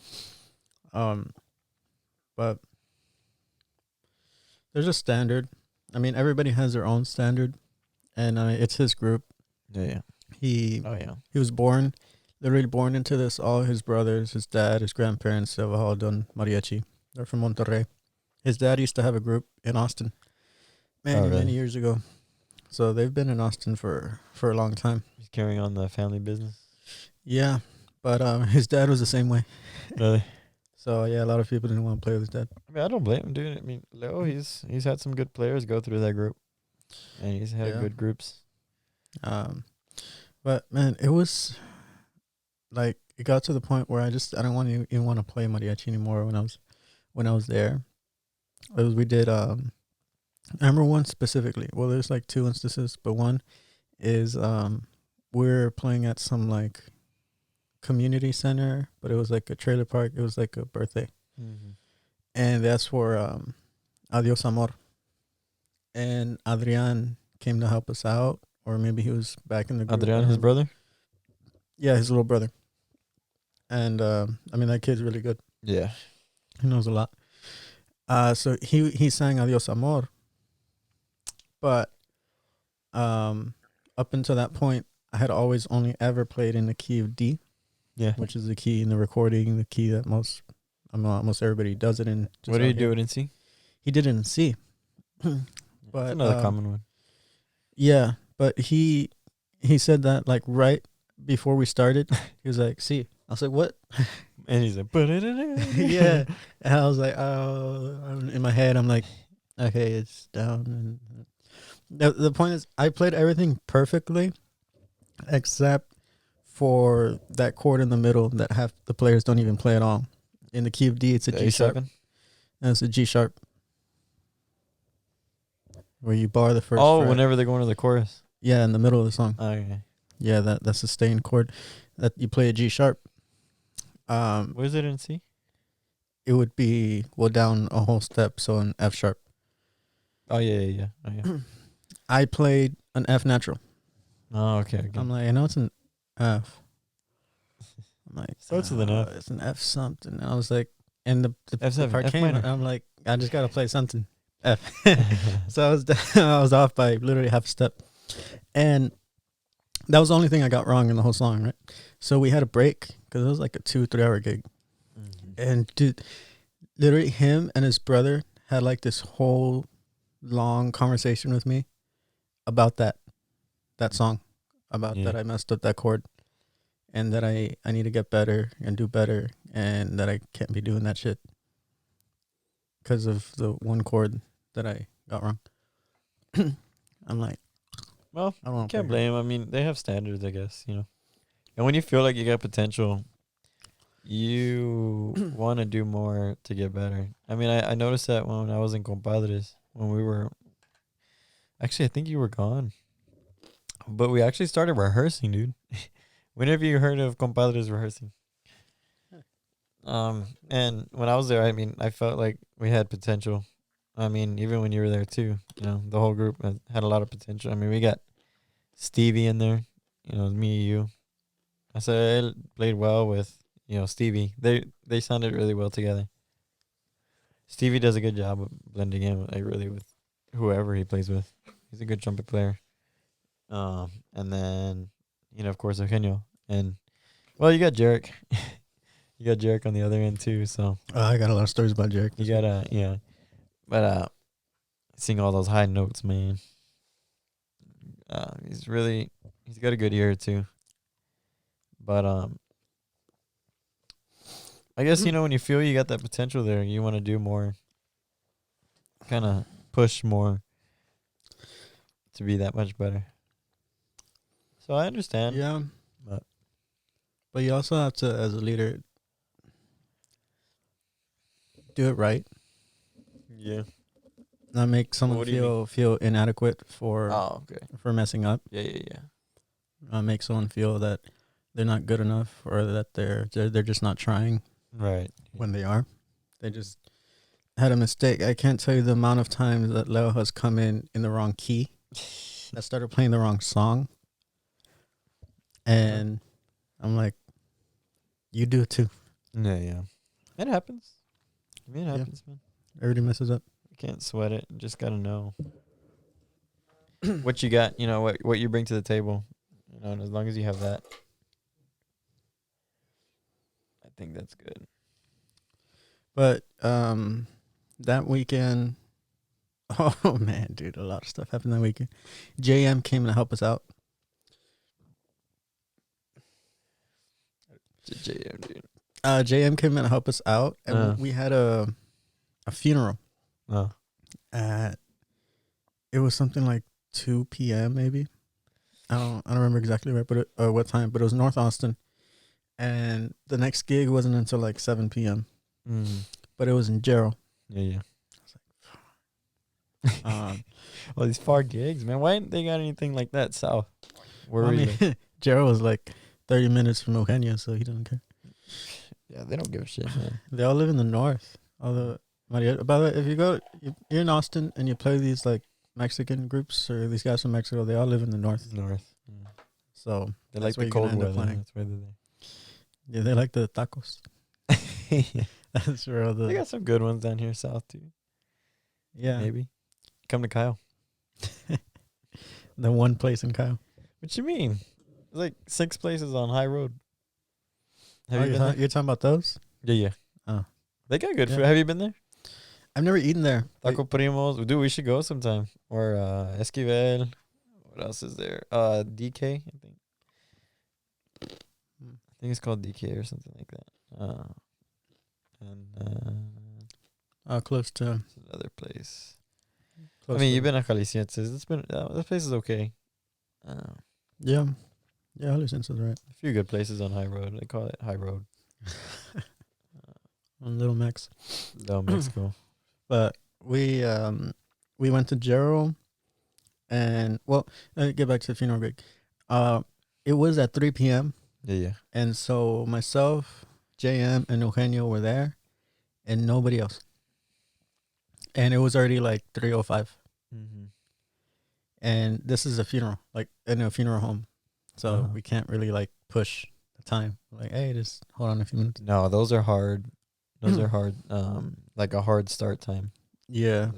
But there's a standard. I mean, everybody has their own standard, and it's his group. Yeah. He was literally born into this. All his brothers, his dad, his grandparents have all done mariachi. They're from Monterrey. His dad used to have a group in Austin many years ago. So they've been in Austin for a long time. He's carrying on the family business. Yeah, but his dad was the same way. Really? So yeah, a lot of people didn't want to play with his dad. I mean, I don't blame him, dude. I mean, Leo, he's had some good players go through that group, and he's had good groups. But man, it was like it got to the point where I don't want to even want to play mariachi anymore. When I was there, we did. I remember one specifically. Well, there's like two instances, but one is we're playing at some like community center, but it was like a trailer park. It was like a birthday, and that's for Adios Amor. And Adrian came to help us out, or maybe he was back in the group. Adrian, his brother? Yeah, his little brother. And I mean, that kid's really good. Yeah, he knows a lot. So he sang Adios Amor, but up until that point, I had always only ever played in the key of D. Yeah, which is the key in the recording, the key that most almost everybody does it in. What do you do it in C? He did it in C. That's But another common one. yeah, but he said that like right before we started, he was like, "C." I was like, "What?" And he's like, Yeah, and I was like, "Oh," in my head, I'm like, "Okay, it's down." And the point is, I played everything perfectly, except for that chord in the middle that half the players don't even play at all. In the key of D, it's a G sharp. A7? And it's a G sharp, where you bar the first. Oh, fret. whenever they're going to the chorus. Yeah, in the middle of the song. Okay. Yeah, that's a sustained chord that you play a G sharp. What is it in C? It would be down a whole step, so an F sharp. Oh, yeah. Oh, yeah. I played an F natural. Oh, okay. I'm like, I know it's an F. I'm like, Starts with an F. It's an F something. And I was like, and the F7, part F came, minor. and I'm like, I just gotta play something F. So I was off by literally half a step, and that was the only thing I got wrong in the whole song, right? So we had a break because it was like a 2-3 hour gig, and dude, literally him and his brother had like this whole long conversation with me about that song, about that I messed up that chord, and that I need to get better and do better, and that I can't be doing that shit because of the one chord that I got wrong. I'm like, Well, I don't can't blame them. I mean, they have standards, I guess, you know. And when you feel like you got potential, you want to do more to get better. I mean, I noticed that when I was in Compadres, when we were... Actually, I think you were gone. But we actually started rehearsing, dude. Whenever you heard of Compadres rehearsing? And when I was there, I mean, I felt like we had potential. I mean, even when you were there too, you know, the whole group had a lot of potential. I mean, we got Stevie in there, you know, me, you. I said I played well with, you know, Stevie. They sounded really well together. Stevie does a good job of blending in, like, really with whoever he plays with. He's a good trumpet player. And then, you know, of course, Eugenio. And, well, you got Jarek. You got Jarek on the other end too, so. I got a lot of stories about Jarek. You gotta, yeah. But, sing all those high notes, man. He's got a good ear too. But, I guess, you know, when you feel you got that potential there, you want to do more, kind of push more to be that much better. So I understand. Yeah. But you also have to, as a leader, do it right. Yeah. Not make someone feel inadequate for messing up. Yeah. Make someone feel that they're not good enough, or that they're just not trying. Right. When they are. They just had a mistake. I can't tell you the amount of times that Leo has come in the wrong key. That started playing the wrong song. And I'm like, you do it too. Yeah. It happens. I mean, it happens, man. Everybody messes up. You can't sweat it. You just got to know what you got, you know, what you bring to the table. You know, and as long as you have that, I think that's good. But that weekend, oh man, dude, a lot of stuff happened that weekend. JM came to help us out. JM, dude. JM came in to help us out, and we had a funeral. It was something like 2 p.m. maybe. I don't remember exactly right, but what time? But it was North Austin, and the next gig wasn't until like 7 p.m. But it was in Gerald. Yeah. I was like, all these far gigs, man. Why didn't they got anything like that south? Where were you? Gerald was like 30 minutes from Eugenio, so he doesn't care. Yeah, they don't give a shit, man. They all live in the north. Although, by the way, if you're in Austin and you play these like Mexican groups or these guys from Mexico, they all live in the north. Yeah. So they like the cold weather. That's why they're there. Yeah, they like the tacos. That's where they got some good ones down here south too. Yeah, maybe come to Kyle. The one place in Kyle. What you mean? There's like 6 places on High Road. You're talking about those? Yeah. Oh, They got good Yeah. food. Have you been there? I've never eaten there. Taco Primos. Dude, we should go sometime. Or Esquivel. What else is there? DK, I think. I think it's called DK or something like that. And Close to. it's another place. Close I mean, to- you've been at Jaliscienses. It's been this place is okay. Yeah. Yeah, Jaliscienses is right. A few good places on High Road. They call it High Road. On Little Mex. Little Mexico. But we went to Gerald, and well, let me get back to the funeral gig. It was at 3 p.m. Yeah. and so myself, JM, and Eugenio were there, and nobody else. And it was already like 3:05, Mm-hmm. and this is a funeral, like in a funeral home, so Uh-huh. we can't really like push the time. Like, hey, just hold on a few minutes. No, those are hard. Those are hard. Like a hard start time. Yeah.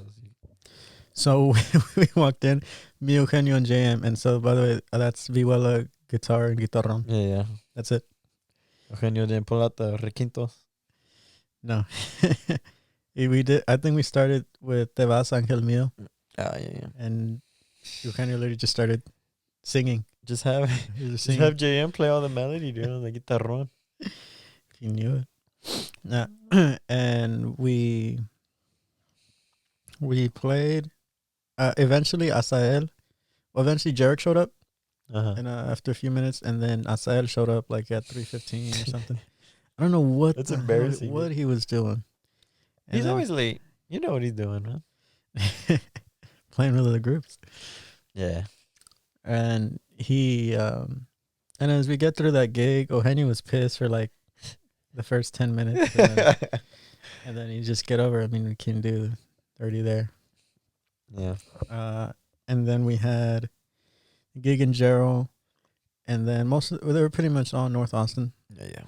So we walked in, me, Eugenio, and JM. And so, by the way, that's Vihuela guitar and guitarron. Yeah. That's it. Eugenio didn't pull out the requintos. No. We did. I think we started with Te vas, Ángel mío. Yeah. And Eugenio literally just started singing. Just have He was just singing. have JM play all the melody, dude, on the guitarron. He knew it. Yeah. And we played. Eventually, Asael. Well, eventually, Jarek showed up. Uh-huh. And after a few minutes, and then Asael showed up like at 3:15 or something. I don't know what That's the hell- embarrassing, what he was doing. And He's then always late. You know what he's doing, man. playing with other groups. Yeah. And he and as we get through that gig, Eugenio was pissed for like the first 10 minutes, and then he just get over it. I mean, we can do already there. Yeah. And then we had a gig in Gerald, and then they were pretty much all North Austin. Yeah.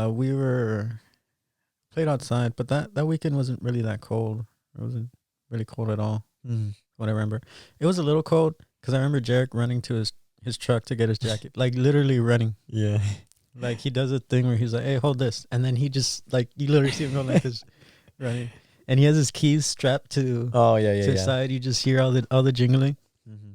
We were played outside, but that weekend wasn't really that cold. It wasn't really cold at all. What I remember, it was a little cold because I remember Jarek running to his truck to get his jacket, like literally running. Yeah. Like he does a thing where he's like, "Hey, hold this," and then he just like you literally see him go like this, running, and he has his keys strapped to Oh yeah, to his side. You just hear all the jingling, Mm-hmm.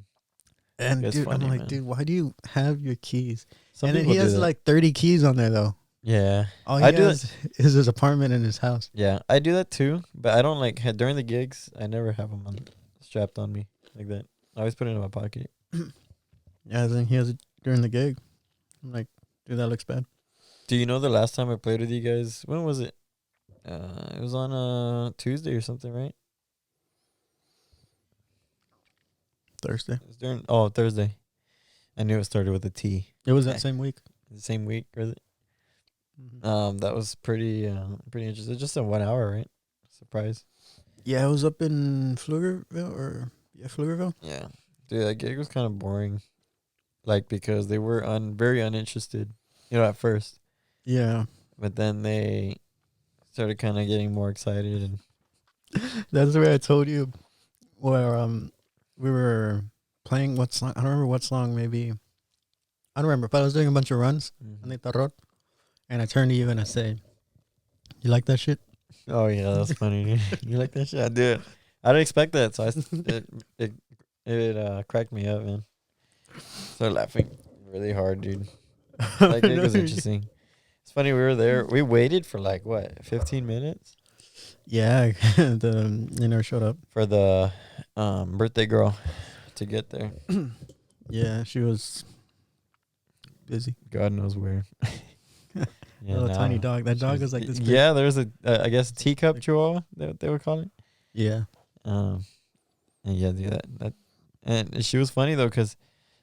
and It's dude, funny, I'm like, man. dude, why do you have your keys? Some and then people he do has that. like 30 keys on there though. Yeah. All he I do has is his apartment and his house. Yeah, I do that too, but I don't like during the gigs. I never have them strapped on me like that. I always put it in my pocket. Yeah, I think he has it during the gig. I'm like, dude, that looks bad. Do you know the last time I played with you guys? When was it? It was on a Tuesday or something, right? Thursday. It was during Thursday. I knew it started with a T. It was that same week. The same week, or Mm-hmm. that was pretty interesting. Just in 1 hour, right? Surprise. Yeah, it was up in Pflugerville Pflugerville. Yeah, dude, that gig was kind of boring. Like because they were very uninterested, at first. Yeah, But then they started kind of getting more excited, and that's where I told you where we were playing what song. I don't remember what song. Maybe I don't remember. But I was doing a bunch of runs on the tarot, and I turned to you and I said, "You like that shit?" oh yeah, that was funny. You like that shit? I did. I didn't expect that, so it cracked me up, man. Started laughing really hard, dude. That gig was interesting. It's funny, we were there. We waited for 15 minutes Yeah, they never showed up. for the birthday girl to get there. Yeah, she was busy. God knows where. Little tiny dog. That dog was like this big. Yeah, there's I guess a teacup chihuahua they would call it. Yeah. And yeah, dude, that and she was funny though because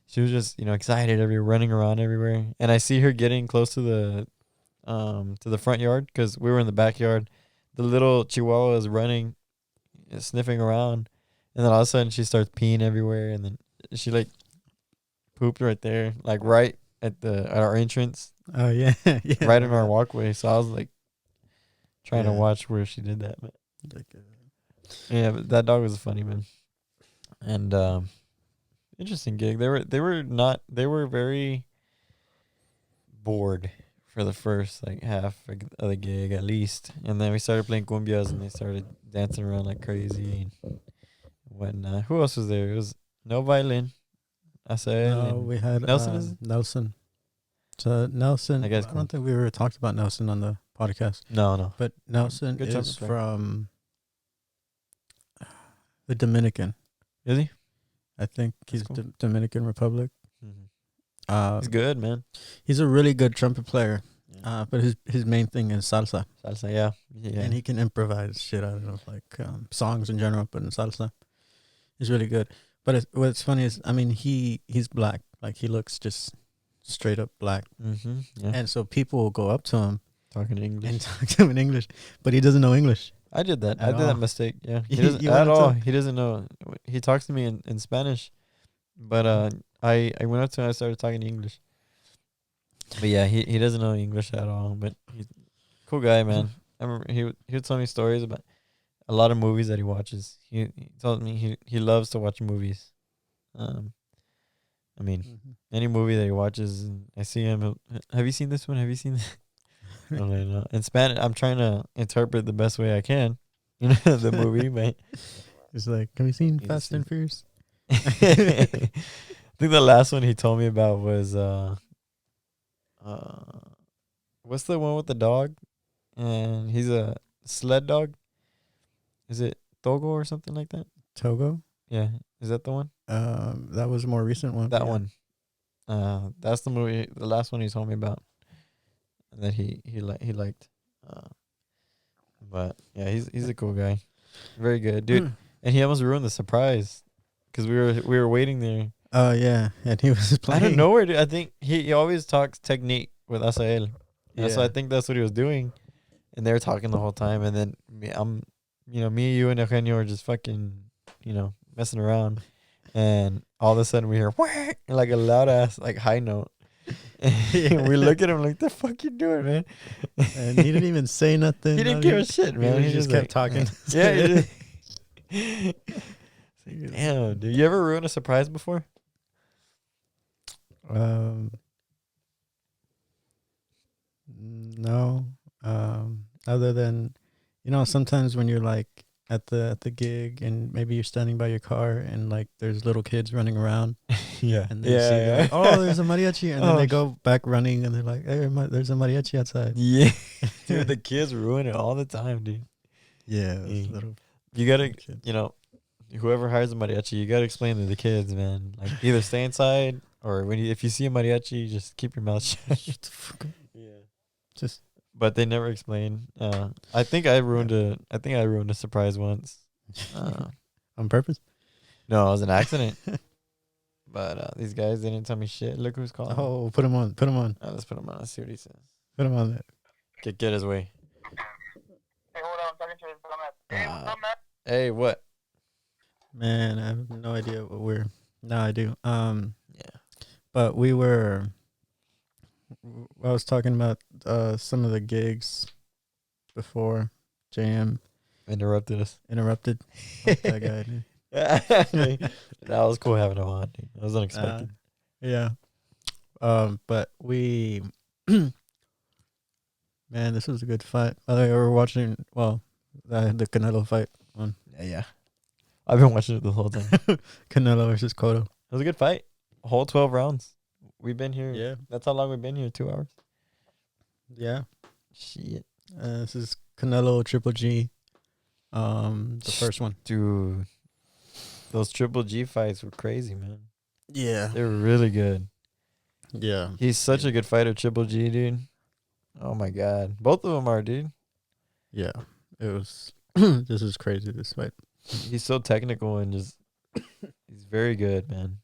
she was just excited, running around everywhere, and I see her getting close to the front yard because we were in the backyard. The little chihuahua is running, sniffing around, and then all of a sudden she starts peeing everywhere, and then she pooped right there, right at our entrance, Oh yeah. Yeah. right in our walkway. So I was trying to Yeah. watch where she did that, but Like, yeah, but that dog was funny, man. And interesting gig. They were very bored for the first like half of the gig at least, and then we started playing cumbias, and they started dancing around like crazy and whatnot. Who else was there? It was no violin. Asael No, and we had Nelson is it? Nelson. So Nelson, I guess I cool. don't think we ever talked about Nelson on the podcast, No. but Nelson Good is trumpet player. from the Dominican. Is he? I think he's cool. Dominican Republic. He's good, man. He's a really good trumpet player. Yeah. But his main thing is salsa, Salsa, yeah. and he can improvise shit out of like songs in general. But in salsa, he's really good. But what's funny is, I mean, he's black. Like he looks just straight up black, Yeah. and so people will go up to him Talking English. and talk to him in English, but he doesn't know English. I did that. At I did all. that mistake. Yeah. He You- doesn't you at wanted to- all. He doesn't know. He talks to me in Spanish, but I went up to him and I started talking English. But yeah, he doesn't know English at all. But he's a cool guy, man. I remember he would tell me stories about a lot of movies that he watches. He told me he loves to watch movies. I mean, any movie that he watches, and I see him. Have you seen this one? Have you seen? I don't really know. In Spanish, I'm trying to interpret the best way I can, the movie. But He's like, have you seen He's Fast and just- Furious? I think the last one he told me about was what's the one with the dog? And he's a sled dog. Is it Togo or something like that? Togo. Yeah, is that the one? That was a more recent one. That yeah. one. That's the movie. The last one he told me about that he liked. But yeah, he's a cool guy, very good dude. And he almost ruined the surprise because we were waiting there. Oh yeah, and he was playing. I don't know where. I think he always talks technique with Asael. Yeah. So I think that's what he was doing, and they were talking the whole time. And then me, you, and Eugenio were just fucking, messing around, and all of a sudden we hear "Whack," like a loud ass like high note. And we look at him like, "The fuck you doing, man?" And he didn't even say nothing. He didn't give a shit, man. He just kept talking. Yeah. He just, damn, dude. You ever ruin a surprise before? No. Other than, sometimes when you're like at the gig and maybe you're standing by your car and like there's little kids running around Yeah. and they see they're like, oh, there's a mariachi, and then they go back running and they're like, hey, there's a mariachi outside. Yeah. Dude, the kids ruin it all the time, dude. Yeah, Mm. little You gotta, kids. whoever hires a mariachi, you gotta explain to the kids, man. Like either stay inside or if you see a mariachi, just keep your mouth shut. Shut the fuck up. Yeah. Just But they never explain. I think I ruined a surprise once. on purpose. No, it was an accident. But these guys didn't tell me shit. Look who's calling. Oh, put him on. Put him on. Let's put him on. Let's see what he says. Put him on there. Get his way. Hey, hold on, I'm talking to his dumbass. Hey, what's up, man? Hey, what? Man, I have no idea what we're. No, I do. Yeah. But we were. I was talking about some of the gigs before JM Interrupted us. interrupted. Fuck that guy. Dude. That was cool having him on. Dude. That was unexpected. Yeah. But we. Man, this was a good fight. By the way, we were watching. Well, the Canelo fight on Yeah. I've been watching it the whole time. It Canelo versus Cotto. was a good fight. A whole 12 rounds. We've been here. Yeah. That's how long we've been here. 2 hours. Yeah. Shit. This is Canelo Triple G. The first one. Dude. Those Triple G fights were crazy, man. Yeah. They were really good. Yeah. He's such a good fighter, Triple G, dude. Oh, my God. Both of them are, dude. Yeah. It was. This is crazy. This fight. He's so technical and just... he's very good, man.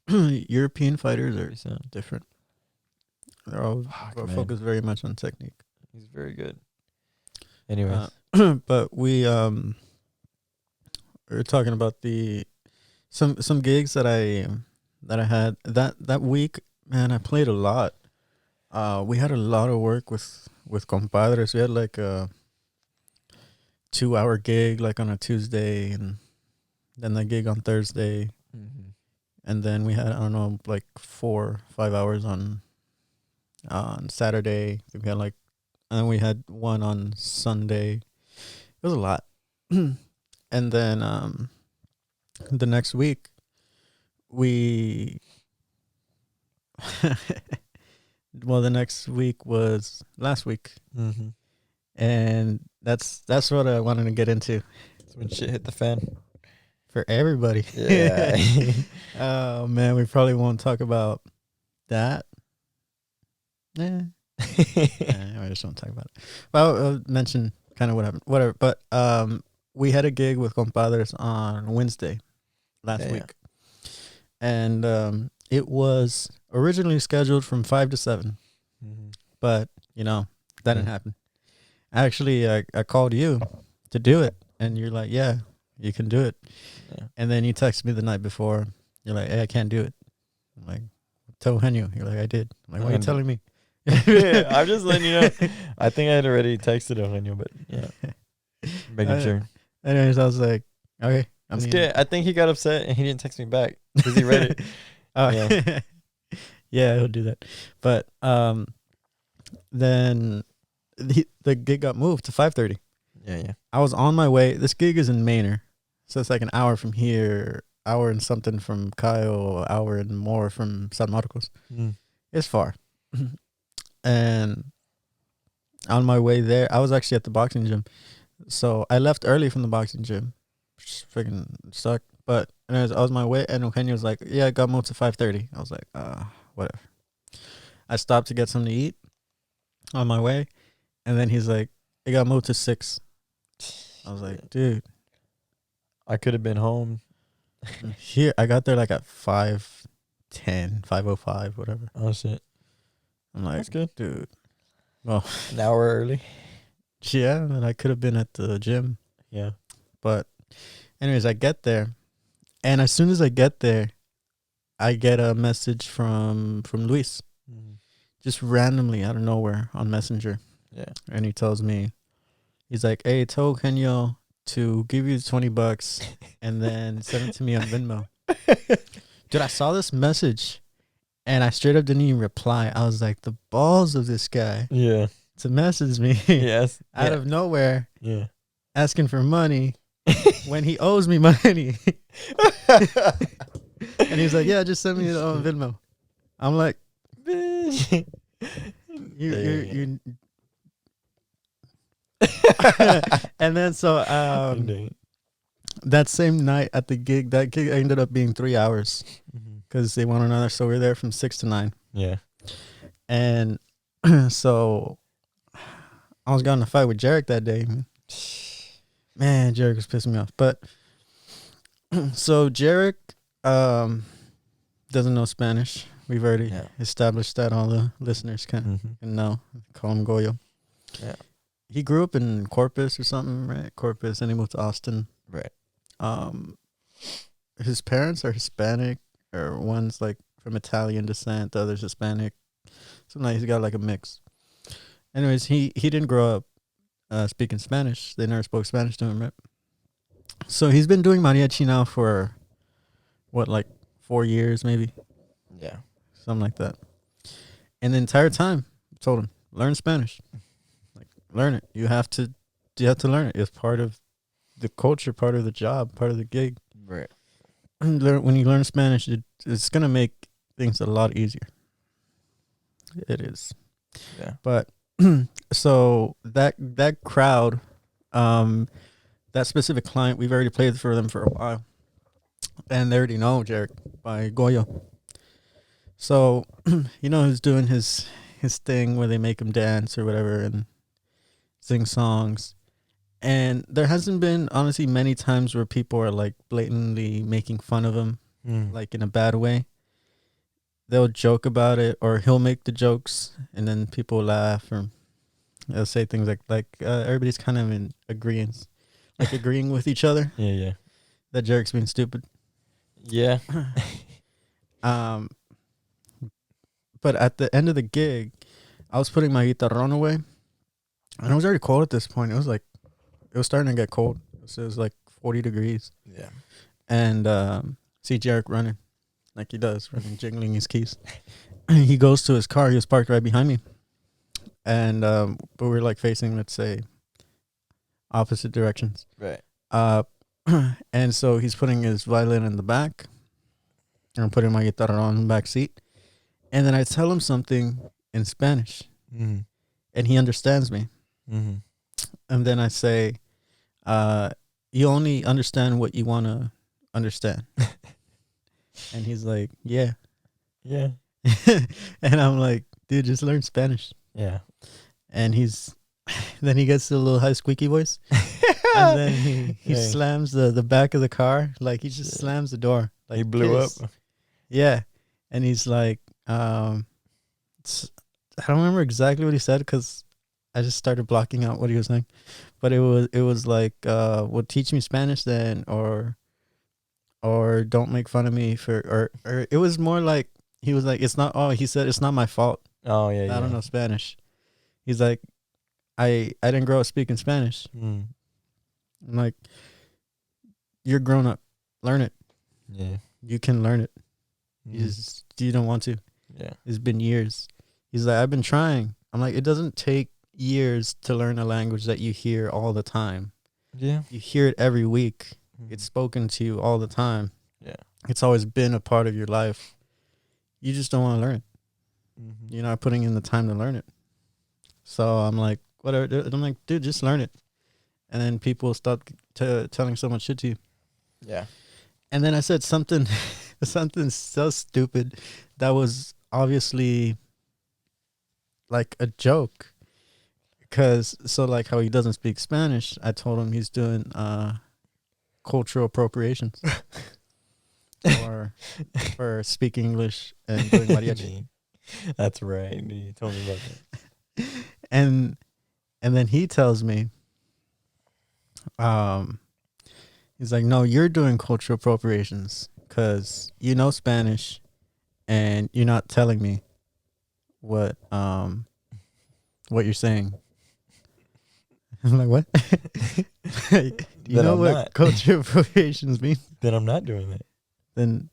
European fighters are Very sound. different. They're all Fuck, man. focused very much on technique. He's very good. Anyways. But we were talking about some gigs that I had that week. Man, I played a lot. We had a lot of work with compadres. We had like a 2-hour gig like on a Tuesday, and then the gig on Thursday, Mm-hmm. and then we had, I don't know, like 4-5 hours on On Saturday. I think we had and then we had one on Sunday. It was a lot. And then the next week we well, the next week was last week. Mm-hmm. And that's what I wanted to get into. That's when shit hit the fan. For everybody. Yeah. Oh, man, we probably won't talk about that. I just won't talk about it. Well, I'll mention kind of what happened. Whatever. But we had a gig with compadres on Wednesday last week. And it was originally scheduled from 5 to 7. Mm-hmm. But, that didn't happen. Actually, I called you to do it. And you're like, yeah, you can do it. Yeah. And then you texted me the night before. You're like, hey, I can't do it. I'm like, tell Eugenio. You're like, I did. I'm like, why are you telling me? Yeah, I'm just letting you know. I think I had already texted Eugenio, but yeah. Making sure. Anyways, I was like, okay. I think he got upset and he didn't text me back because he read it. Yeah. Yeah, he'll do that. But then the gig got moved to 5:30. Yeah. I was on my way. This gig is in Manor. So it's like an hour from here, hour and something from Cayo, hour and more from San Marcos. It's far. And on my way there, I was actually at the boxing gym. So I left early from the boxing gym. Just freaking sucked. But anyways, I was on my way, and Eugenio was like, yeah, it got moved to 5:30. I was like, whatever. I stopped to get something to eat on my way. And then he's like, it got moved to 6. I was like, dude. I could have been home. Here, I got there like at 5:10, 5:05, whatever. Oh, shit. I'm like, that's good. Dude. Well, an hour early. Yeah, and I could have been at the gym. Yeah. But anyways, I get there. And as soon as I get there, I get a message from Luis. Mm-hmm. Just randomly out of nowhere on Messenger. Yeah. And he tells me, he's like, hey, tell Eugenio to give you $20 and then send it to me on Venmo. Dude, I saw this message and I straight up didn't even reply. I was like, the balls of this guy. Yeah. To message me. Yes. Out of nowhere. Yeah. Asking for money when he owes me money. And he's like, yeah, just send me it on Venmo. I'm like, bitch. You and then so that same night at the gig, that gig ended up being 3 hours because they want another. So we're there from 6 to 9. Yeah. And so I was going to fight with Jarek that day. Man, Jarek was pissing me off. But so Jarek doesn't know Spanish. We've already established that. All the listeners can know. Call him Goyo. Yeah. He grew up in Corpus or something, right? Corpus, and he moved to Austin. Right. His parents are Hispanic, or one's like from Italian descent, the other's Hispanic. So like he's got like a mix. Anyways, he didn't grow up speaking Spanish. They never spoke Spanish to him, right? So he's been doing mariachi now for what, like 4 years maybe? Yeah. Something like that. And the entire time I told him, learn Spanish. Like, learn it. You have to learn it. It's part of the culture, part of the job, part of the gig. Right. When you learn Spanish, it's gonna make things a lot easier. It is. Yeah. But so that crowd, that specific client, we've already played for them for a while, and they already know Jarek by Goyo. So he's doing his thing where they make him dance or whatever and sing songs. And there hasn't been, honestly, many times where people are like blatantly making fun of him, like in a bad way. They'll joke about it, or he'll make the jokes, and then people laugh, or they'll say things like everybody's kind of in agreement, like agreeing with each other. Yeah. That Jarek's being stupid. Yeah. But at the end of the gig, I was putting my guitarrón away, and it was already cold at this point. It was starting to get cold. So it was like 40 degrees. Yeah. And see Jarek running like he does, running, jiggling his keys. he goes to his car. He was parked right behind me, and but we're like facing, let's say, opposite directions. Right. Uh, and so he's putting his violin in the back, and I'm putting my guitar on the back seat, and then I tell him something in Spanish, Mm-hmm. and he understands me, Mm-hmm. and then I say, "You only understand what you want to understand," and he's like, "Yeah," Yeah. and I'm like, "Dude, just learn Spanish." Yeah. And then he gets a little high squeaky voice, and then he Yeah. slams the back of the car, like he just slams the door, like He blew pissed. up. Yeah, and he's like, I don't remember exactly what he said because I just started blocking out what he was saying, but it was like, well, teach me Spanish then, or don't make fun of me for, or it was more like he was like, it's not. Oh, he said it's not my fault. Oh yeah. I don't know Spanish. He's like, I didn't grow up speaking Spanish. Mm. I'm like, you're grown up, learn it. Yeah. You can learn it. Mm. You don't want to. Yeah. It's been years. He's like, I've been trying. I'm like, it doesn't take years to learn a language that you hear all the time. Yeah. You hear it every week. Mhm. It's spoken to you all the time. Yeah. It's always been a part of your life. You just don't want to learn it. Mhm. You're not putting in the time to learn it. So I'm like, whatever. I'm like, dude, just learn it. And then people stop telling so much shit to you. Yeah. And then I said something something so stupid that was obviously like a joke. Because, so like how he doesn't speak Spanish, I told him he's doing cultural appropriations. or speaking English and doing mariachi. That's right. You told me about that. And then he tells me, he's like, no, you're doing cultural appropriations because you know Spanish and you're not telling me what you're saying. I'm like, what? Do you Then know I'm what not. cultural appropriations mean? Then I'm not doing that. Then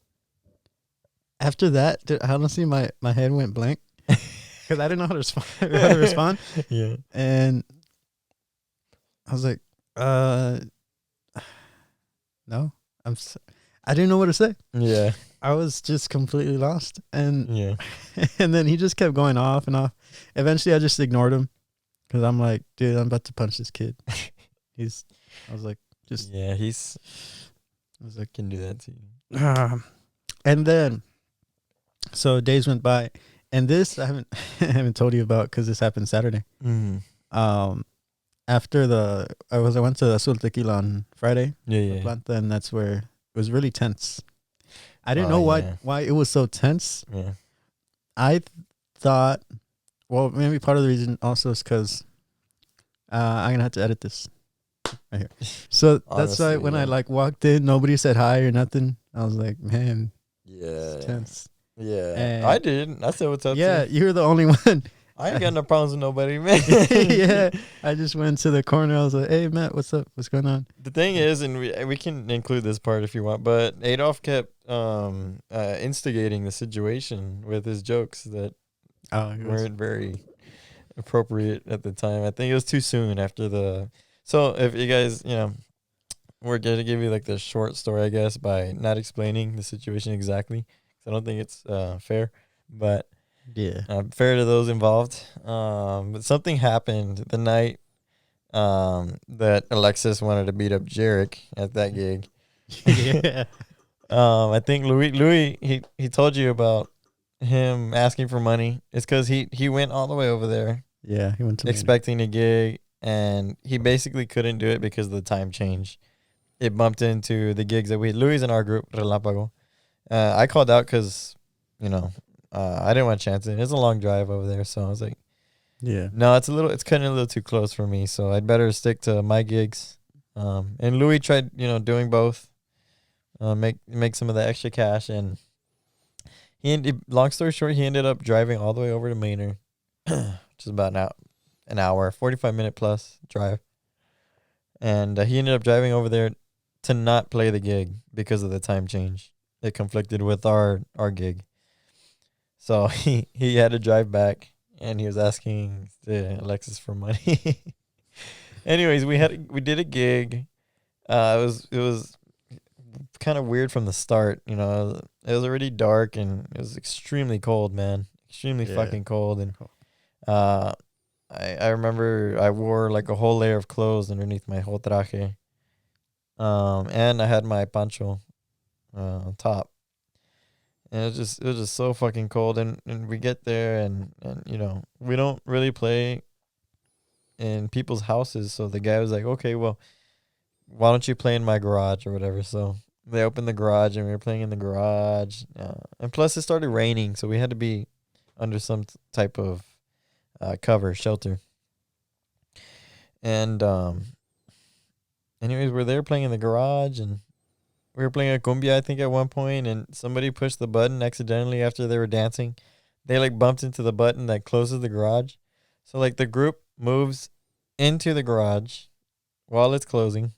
after that, dude, honestly, my head went blank because I didn't know how to respond. Yeah. And I was like, no, I didn't know what to say. Yeah. I was just completely lost. And Yeah. and then he just kept going off and off. Eventually, I just ignored him because I'm like, dude, I'm about to punch this kid. I was like, Yeah. He's I was like, can do that to you. and then, so days went by, and this I haven't told you about because this happened Saturday. Mm. After I went to Azul Tequila on Friday, Yeah. La Yeah. Planta, and that's where it was really tense. I didn't Oh, know yeah. why it was so tense. Yeah. I thought, well, maybe part of the reason also is because I'm gonna have to edit this right here. So that's why Honestly, when I yeah. like walked in, nobody said hi or nothing. I was like, man, Yeah. it's tense. Yeah. And I did. I said what's up. yeah, To you were the only one. I ain't got no problems with nobody, man. Yeah, I just went to the corner. I was like, hey, Matt, what's up? What's going on? The thing is, and we can include this part if you want, but Adolf kept instigating the situation with his jokes that weren't very appropriate at the time. I think it was too soon after the. So if you guys, we're gonna give you like the short story, I guess, by not explaining the situation exactly. 'Cause I don't think it's fair, but yeah. fair to those involved. But something happened the night that Alexis wanted to beat up Jarek at that gig. Yeah. I think Louis he told you about him asking for money. It's because he went all the way over there Yeah, he went to expecting a gig, and he basically couldn't do it because of the time change. It bumped into the gigs that Louis in our group, Relapago. I called out because, I didn't want to chance it. It's a long drive over there, so I was like, yeah. no, it's cutting a little too close for me, so I'd better stick to my gigs. And Louis tried, doing both, make some of the extra cash, and long story short, he ended up driving all the way over to Maynard, which is about an hour, 45-minute plus drive, and he ended up driving over there to not play the gig because of the time change. It conflicted with our gig. So he had to drive back, and he was asking Alexis for money. Anyways, we did a gig. It was kind of weird from the start. You know, it was already dark and it was extremely cold, man. Extremely fucking cold. And uh, I remember I wore like a whole layer of clothes underneath my whole traje. And I had my poncho on top. And it was just so fucking cold. And we get there and you know, we don't really play in people's houses. So the guy was like, okay, well, why don't you play in my garage or whatever? So they opened the garage and we were playing in the garage. And plus it started raining, so we had to be under some type of cover, shelter. And anyways, we're there playing in the garage, and we were playing a cumbia, I think, at one point, and somebody pushed the button accidentally after they were dancing. They like bumped into the button that closes the garage. So like the group moves into the garage while it's closing,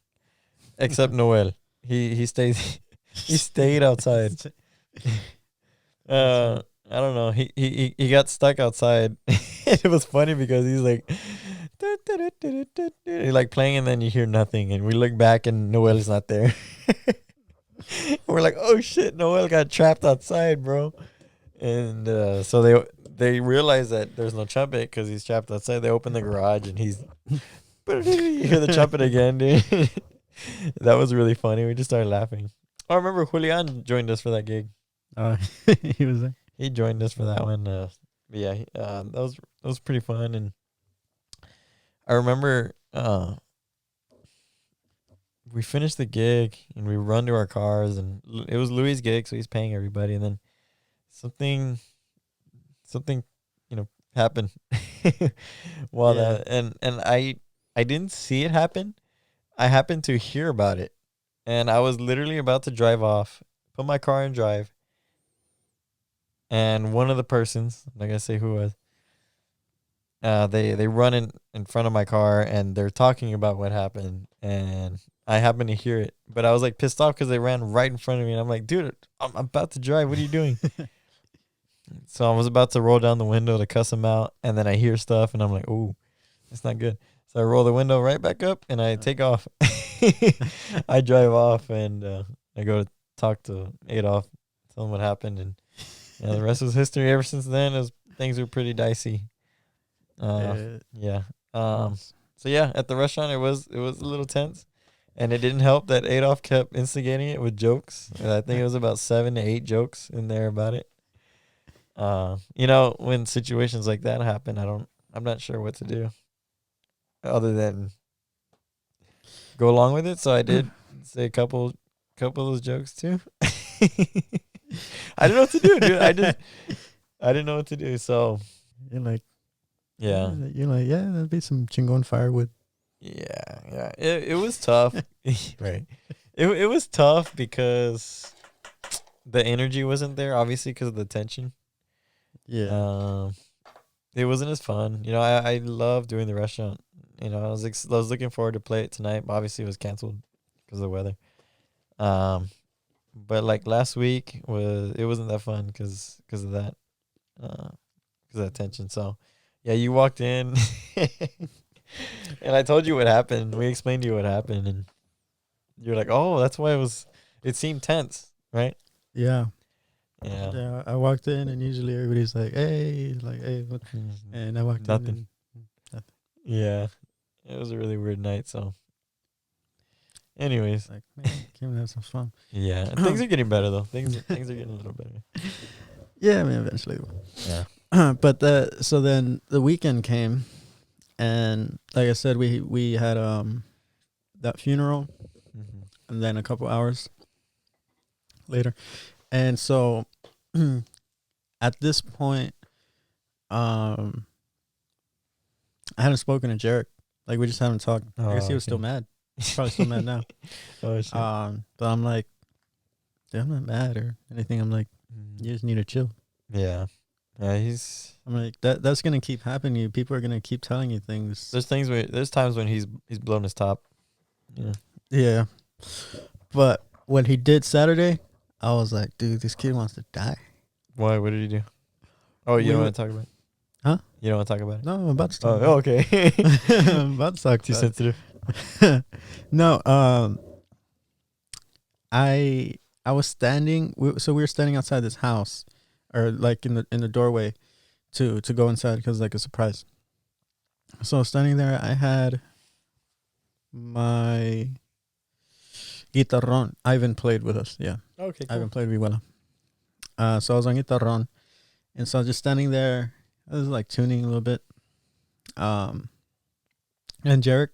except Noel. He stays he stayed outside. I don't know. He got stuck outside. It was funny because he's like he's like playing, and then you hear nothing, and we look back and Noel is not there. We're like, oh shit, Noel got trapped outside, bro. And so they realize that there's no trumpet because he's trapped outside. They open the garage and he's you hear the trumpet again, dude. That was really funny. We just started laughing. I remember Julian joined us for that gig. He was there. He joined us for that one. But yeah, that was pretty fun. And I remember we finished the gig and we run to our cars, and it was Louis' gig, so he's paying everybody. And then something happened while that, and I didn't see it happen. I happened to hear about it, and I was literally about to drive off, put my car in drive, and one of the persons, I'm not gonna say who it was, they run in front of my car and they're talking about what happened, and I happened to hear it, but I was like pissed off because they ran right in front of me, and I'm like, dude, I'm about to drive. What are you doing? So I was about to roll down the window to cuss him out, and then I hear stuff, and I'm like, ooh, that's not good. So I roll the window right back up, and I take off. I drive off, and I go to talk to Adolf, tell him what happened, and the rest was history. Ever since then, things were pretty dicey. Yeah. So yeah, at the restaurant, it was a little tense, and it didn't help that Adolf kept instigating it with jokes. I think it was about 7 to 8 jokes in there about it. You know, when situations like that happen, I'm not sure what to do other than go along with it. So I did say a couple of those jokes too. I didn't know what to do, dude. I didn't know what to do. So You're like, yeah, that'd be some chingon firewood. yeah. It was tough, right? It was tough because the energy wasn't there, obviously, because of the tension. Yeah. It wasn't as fun. You know, I love doing the restaurant. You know, I was looking forward to play it tonight, but obviously it was canceled because of the weather. But like last week wasn't that fun because of that, because of that tension. So yeah, you walked in, and I told you what happened. We explained to you what happened, and you're like, oh, that's why it seemed tense, right? Yeah. Yeah. Yeah. I walked in, and usually everybody's like, hey, what? And I walked Nothing. in. And nothing. Yeah. It was a really weird night. So, anyways, Like, man, came to have some fun. yeah, and things are getting better though. Things are getting a little better. Yeah, I mean, eventually. Yeah. But so then the weekend came, and like I said, we had that funeral, Mm-hmm. and then a couple hours later, and so at this point, I hadn't spoken to Jarek. Like, we just haven't talked. I guess he was still mad. He's probably still mad now. Oh shit. But I'm like, dude, I'm not mad or anything. I'm like, you just need to chill. Yeah. Yeah. I'm like, that's gonna keep happening to you. People are gonna keep telling you things. There's times when he's blown his top. Yeah. Yeah. But what he did Saturday, I was like, dude, this kid wants to die. Why? What did he do? Oh, you We don't were- want to talk about it? Huh? You don't want to talk about it? No, I'm about to talk. Oh, okay. I'm about to talk Too about sensitive. it. No, I was standing. So we were standing outside this house, or like in the doorway, to go inside because like a surprise. So standing there, I had my guitarron. Ivan played with us. Yeah, Okay, Ivan played vihuela. So I was on guitarron, and so I was just standing there. I was like tuning a little bit. And Jarek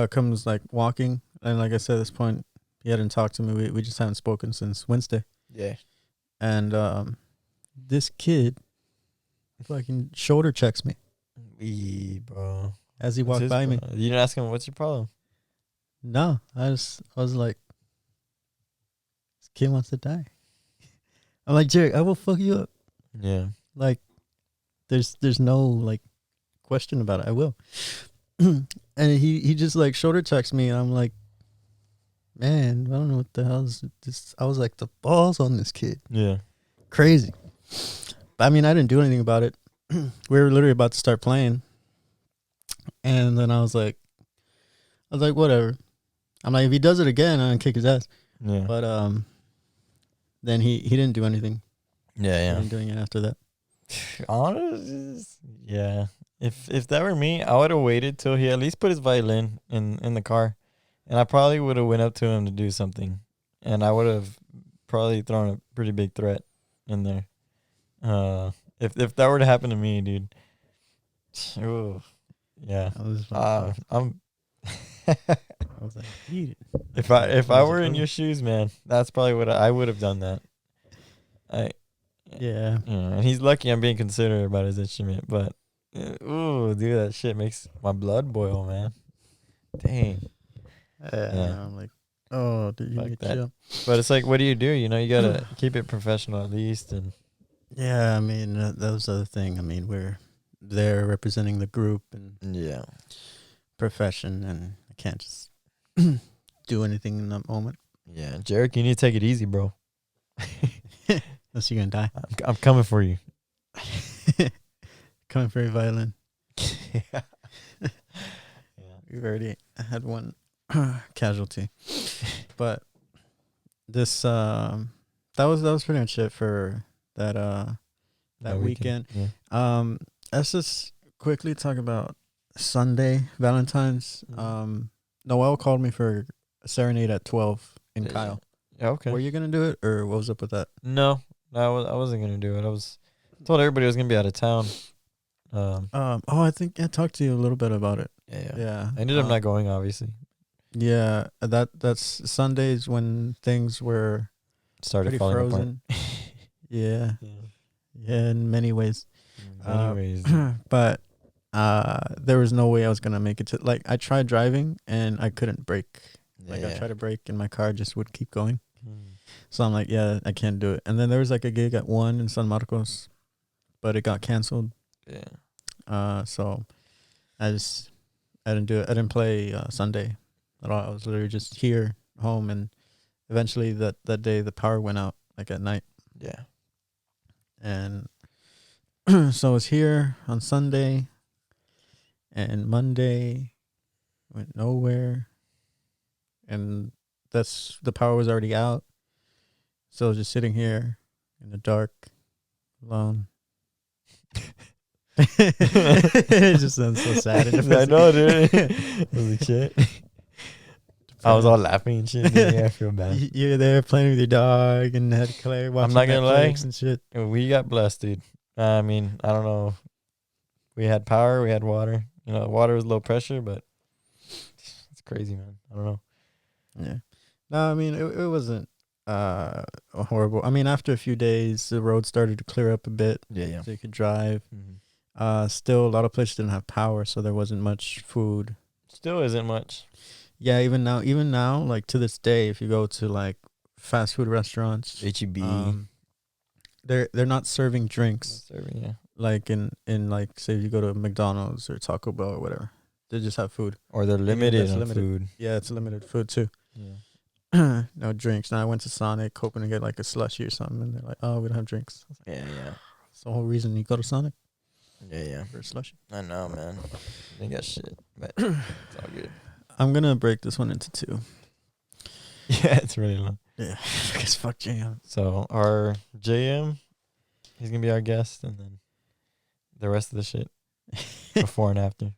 comes like walking, and like I said, at this point he hadn't talked to me. We just haven't spoken since Wednesday. Yeah. And this kid fucking shoulder checks me Bro. as he What's walked his by me. problem? You didn't ask him what's your problem? No, I was like, this kid wants to die. I'm like, Jarek, I will fuck you up. Yeah. Like, there's no like question about it. I will. And he just like shoulder checks me, and I'm like, man, I don't know what the hell is this. I was like, the balls on this kid, Yeah. crazy. But I mean, I didn't do anything about it. We were literally about to start playing, and then I was like, whatever. I'm like, if he does it again, I'm gonna kick his ass. Yeah. But then he didn't do anything. Yeah. He Yeah. didn't do anything after that. Honest, yeah. If that were me, I would have waited till he at least put his violin in the car, and I probably would have went up to him to do something, and I would have probably thrown a pretty big threat in there. If that were to happen to me, dude. Ooh, yeah. I was, I'm. I was like, eat it. If I That was were in funny. your shoes, man, that's probably what I would have done. That. Yeah. And he's lucky I'm being considerate about his instrument, but ooh, dude, that shit makes my blood boil, man. Dang. Yeah. I'm like, oh, dude, you Fuck need to that. chill. But it's like, what do? You know, you gotta keep it professional at least, and Yeah, I mean, that was the other thing. I mean, we're there representing the group and yeah, profession, and I can't just do anything in that moment. yeah. Jarek, you need to take it easy, bro. Unless you're gonna die. I'm coming for you. Coming for your violin. Yeah. We've already had one casualty, but this that was pretty much it for that weekend. Yeah. Let's just quickly talk about Sunday, Valentine's. Mhm. Noelle called me for a serenade at 12 in Kyle. Yeah, okay. Were you gonna do it, or what was up with that? No, I wasn't gonna do it. Told everybody I was gonna be out of town. I think I talked to you a little bit about it. Yeah. Yeah. I ended up not going, obviously. Yeah, that's Sundays when things were Started pretty falling frozen. Yeah. apart. Yeah, in many ways. Anyways, But there was no way I was gonna make it to, like, I tried driving and I couldn't brake. Like, I tried to brake and my car just would keep going. So I'm like, yeah, I can't do it. And then there was like a gig at 1 in San Marcos, but it got canceled. Yeah. So I didn't do it. I didn't play Sunday at all. I was literally just here, home, and eventually that day the power went out, like at night. Yeah. And so I was here on Sunday, and Monday went nowhere, and the power was already out. So I was just sitting here in the dark, alone. It just sounds so sad. I know, dude. Holy shit. I was all laughing and shit. Yeah, I feel bad. You're there playing with your dog and had Claire watching not gonna lie. Netflix and shit. We got blessed, dude. I mean, I don't know. We had power. We had water. You know, water was low pressure, but it's crazy, man. I don't know. Yeah. No, I mean, it wasn't horrible. I mean, after a few days, the road started to clear up a bit, Yeah. so you could drive. Mm-hmm. Still, a lot of places didn't have power, so there wasn't much food. Still isn't much. Yeah, even now, like to this day, if you go to like fast food restaurants, HEB. they're not serving drinks Yeah. like in like, say if you go to McDonald's or Taco Bell or whatever. They just have food. Or they're Even limited that's on limited. food. Yeah, it's limited food too. Yeah. No drinks. Now I went to Sonic hoping to get like a slushie or something, and they're like, "Oh, we don't have drinks." I was like, Yeah. That's the whole reason you go to Sonic Yeah. for a slushie. I know, man. They got shit, but it's all good. I'm gonna break this one into two. Yeah, it's really long. Yeah, because fuck JM. So our JM, he's gonna be our guest, and then the rest of the shit before and after.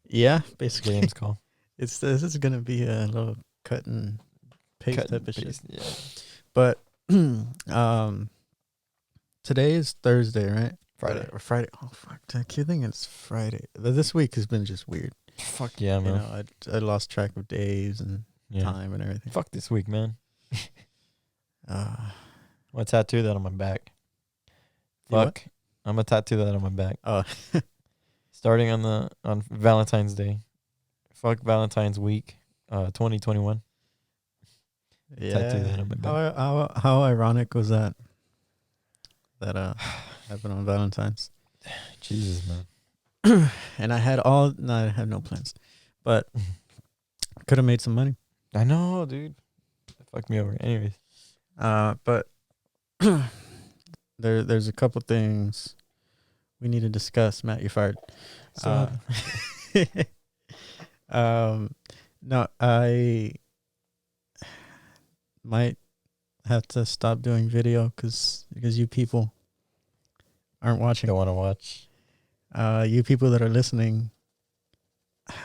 Yeah, basically. JM's call. This is gonna be a little cut and paste Cut type and of shit. paste, yeah. But today is Thursday, right? Friday. Or Friday. Oh fuck! I keep thinking it's Friday. This week has been just weird. Fuck yeah, You man. know, I lost track of days and time and everything. Fuck this week, man. Uh, I'm gonna tattoo that on my back. You what? Fuck. I'm gonna tattoo that on my back. oh, Starting on Valentine's Day. Fuck Valentine's week. 2021. yeah. Tattoo that on my back. How ironic was that? That happened on Valentine's. Jesus, man. And I had I had no plans, but could have made some money. I know, dude. That fucked me over. Anyways. But there's a couple things we need to discuss. Matt, you fired. So No, I might have to stop doing video because you people aren't watching. don't want to watch. You people that are listening, I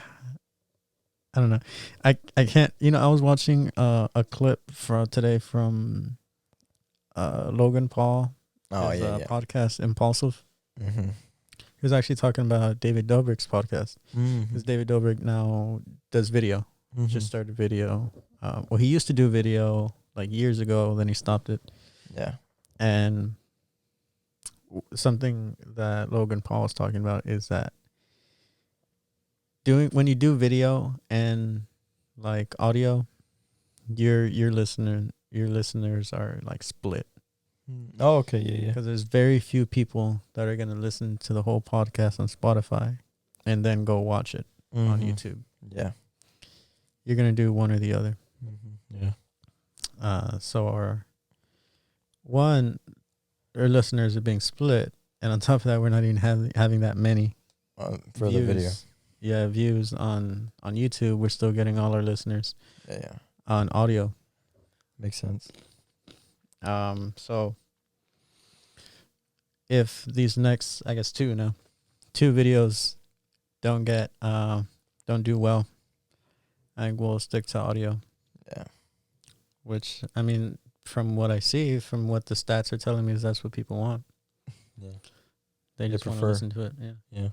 don't know. I can't. I was watching a clip today from Logan Paul. Oh, his, yeah. podcast Impulsive. Mm-hmm. He was actually talking about David Dobrik's podcast because David Dobrik now does video. Just started video. Well, he used to do video like years ago. Then he stopped it. Yeah. And something that Logan Paul was talking about is that when you do video and like audio, your listeners are like split. Oh, okay. Yeah. Because there's very few people that are gonna listen to the whole podcast on Spotify and then go watch it on YouTube. Yeah. You're gonna do one or the other. Yeah. So our listeners are being split, and on top of that, we're not even having that many for views. the video. Yeah, views on YouTube. We're still getting all our listeners Yeah. on audio. Makes sense. So if these next, I guess two videos don't do well, I think we'll stick to audio. Yeah. Which, I mean, from what I see, from what the stats are telling me, is that's what people want. Yeah. They just want to prefer. listen to it. Yeah. Yeah.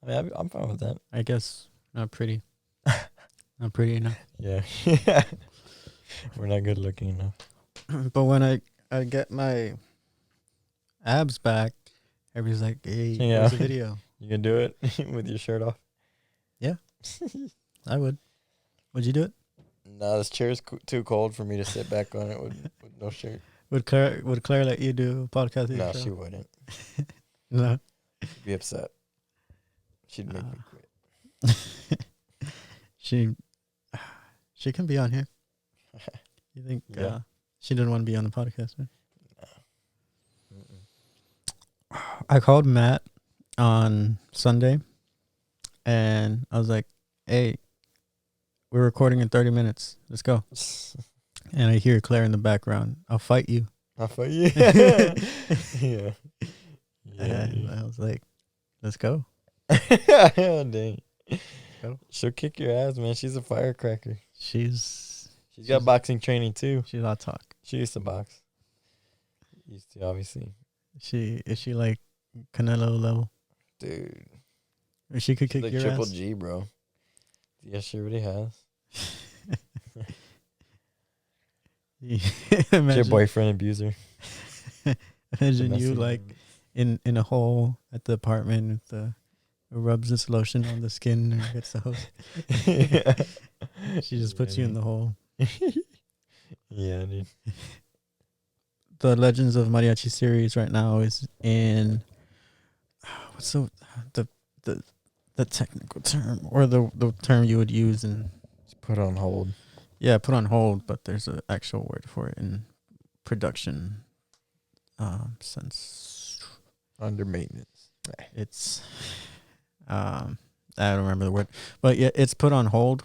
I mean, I'm fine with that. I guess not pretty. Not pretty enough. Yeah. We're not good looking enough. But when I get my abs back, everybody's like, hey, Yeah. where's the video? You can do it with your shirt off? Yeah. I would. Would you do it? No, this chair's too cold for me to sit back on it with no shirt. Would Claire let you do a podcast? with No, your she show? wouldn't. No. She'd be upset. She'd make me quit. She can be on here. You think Yeah. she didn't want to be on the podcast, right? Mm-mm. I called Matt on Sunday, and I was like, hey, we're recording in 30 minutes. Let's go. And I hear Claire in the background. I'll fight you. I'll fight you. Yeah. And I was like, let's go. Dang. Go. She'll kick your ass, man. She's a firecracker. She's She's got boxing training too. She's hot talk. She used to box. Used to, obviously. Is she like Canelo level? Dude. Or she could kick Like your Triple ass? G, bro. Yeah, she already has. Your boyfriend abuser. Imagine you Domestic like violence. in a hole at the apartment with the rubs this lotion on the skin and gets the hose. Yeah. She just puts you in the hole. Yeah, dude. The Legends of Mariachi series right now is in what's the technical term, or the term you would use in Just put on hold. put on hold, but there's an actual word for it in production. since Under maintenance. it's I don't remember the word, but yeah, it's put on hold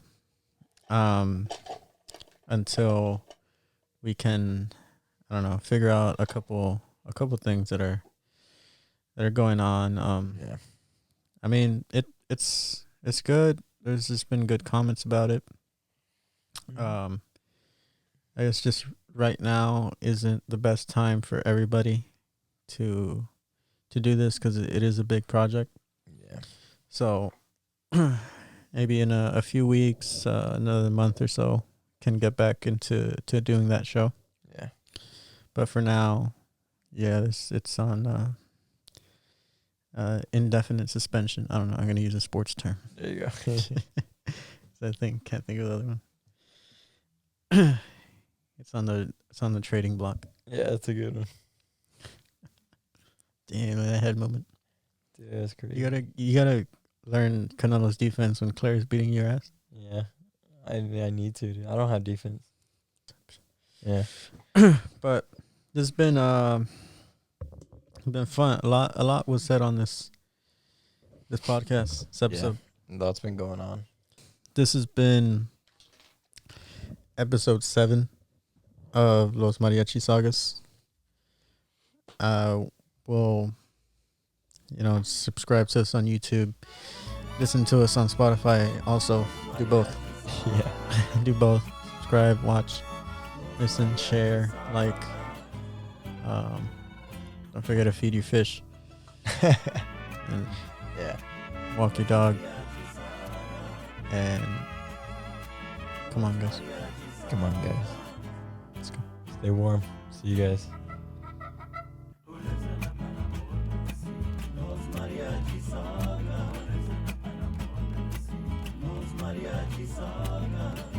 until we can, I don't know, figure out a couple things that are going on. Yeah. I mean, it's good. There's just been good comments about it. I guess just right now isn't the best time for everybody to do this because it is a big project. Yeah. So maybe in a few weeks, another month or so, can get back into doing that show. Yeah. But for now, yeah, it's on indefinite suspension. I don't know. I'm gonna use a sports term. There you go. I can't think of the other one. It's on the trading block. Yeah, that's a good one. Damn, that head moment. Dude, that's crazy. You gotta learn Canelo's defense when Claire's beating your ass. Yeah. I need to. Dude. I don't have defense. Yeah. But this has been fun. A lot was said on this podcast, this episode. Yeah. That's been going on. This has been episode 7 of Los Mariachi Sagas. We'll, subscribe to us on YouTube. Listen to us on Spotify. Also, do both. Yeah. Do both. Subscribe, watch, listen, share, like. Don't forget to feed your fish. And Yeah. walk your dog. And come on, guys. Come on, guys. Let's go. Stay warm. See you guys. Mariachi Sagas.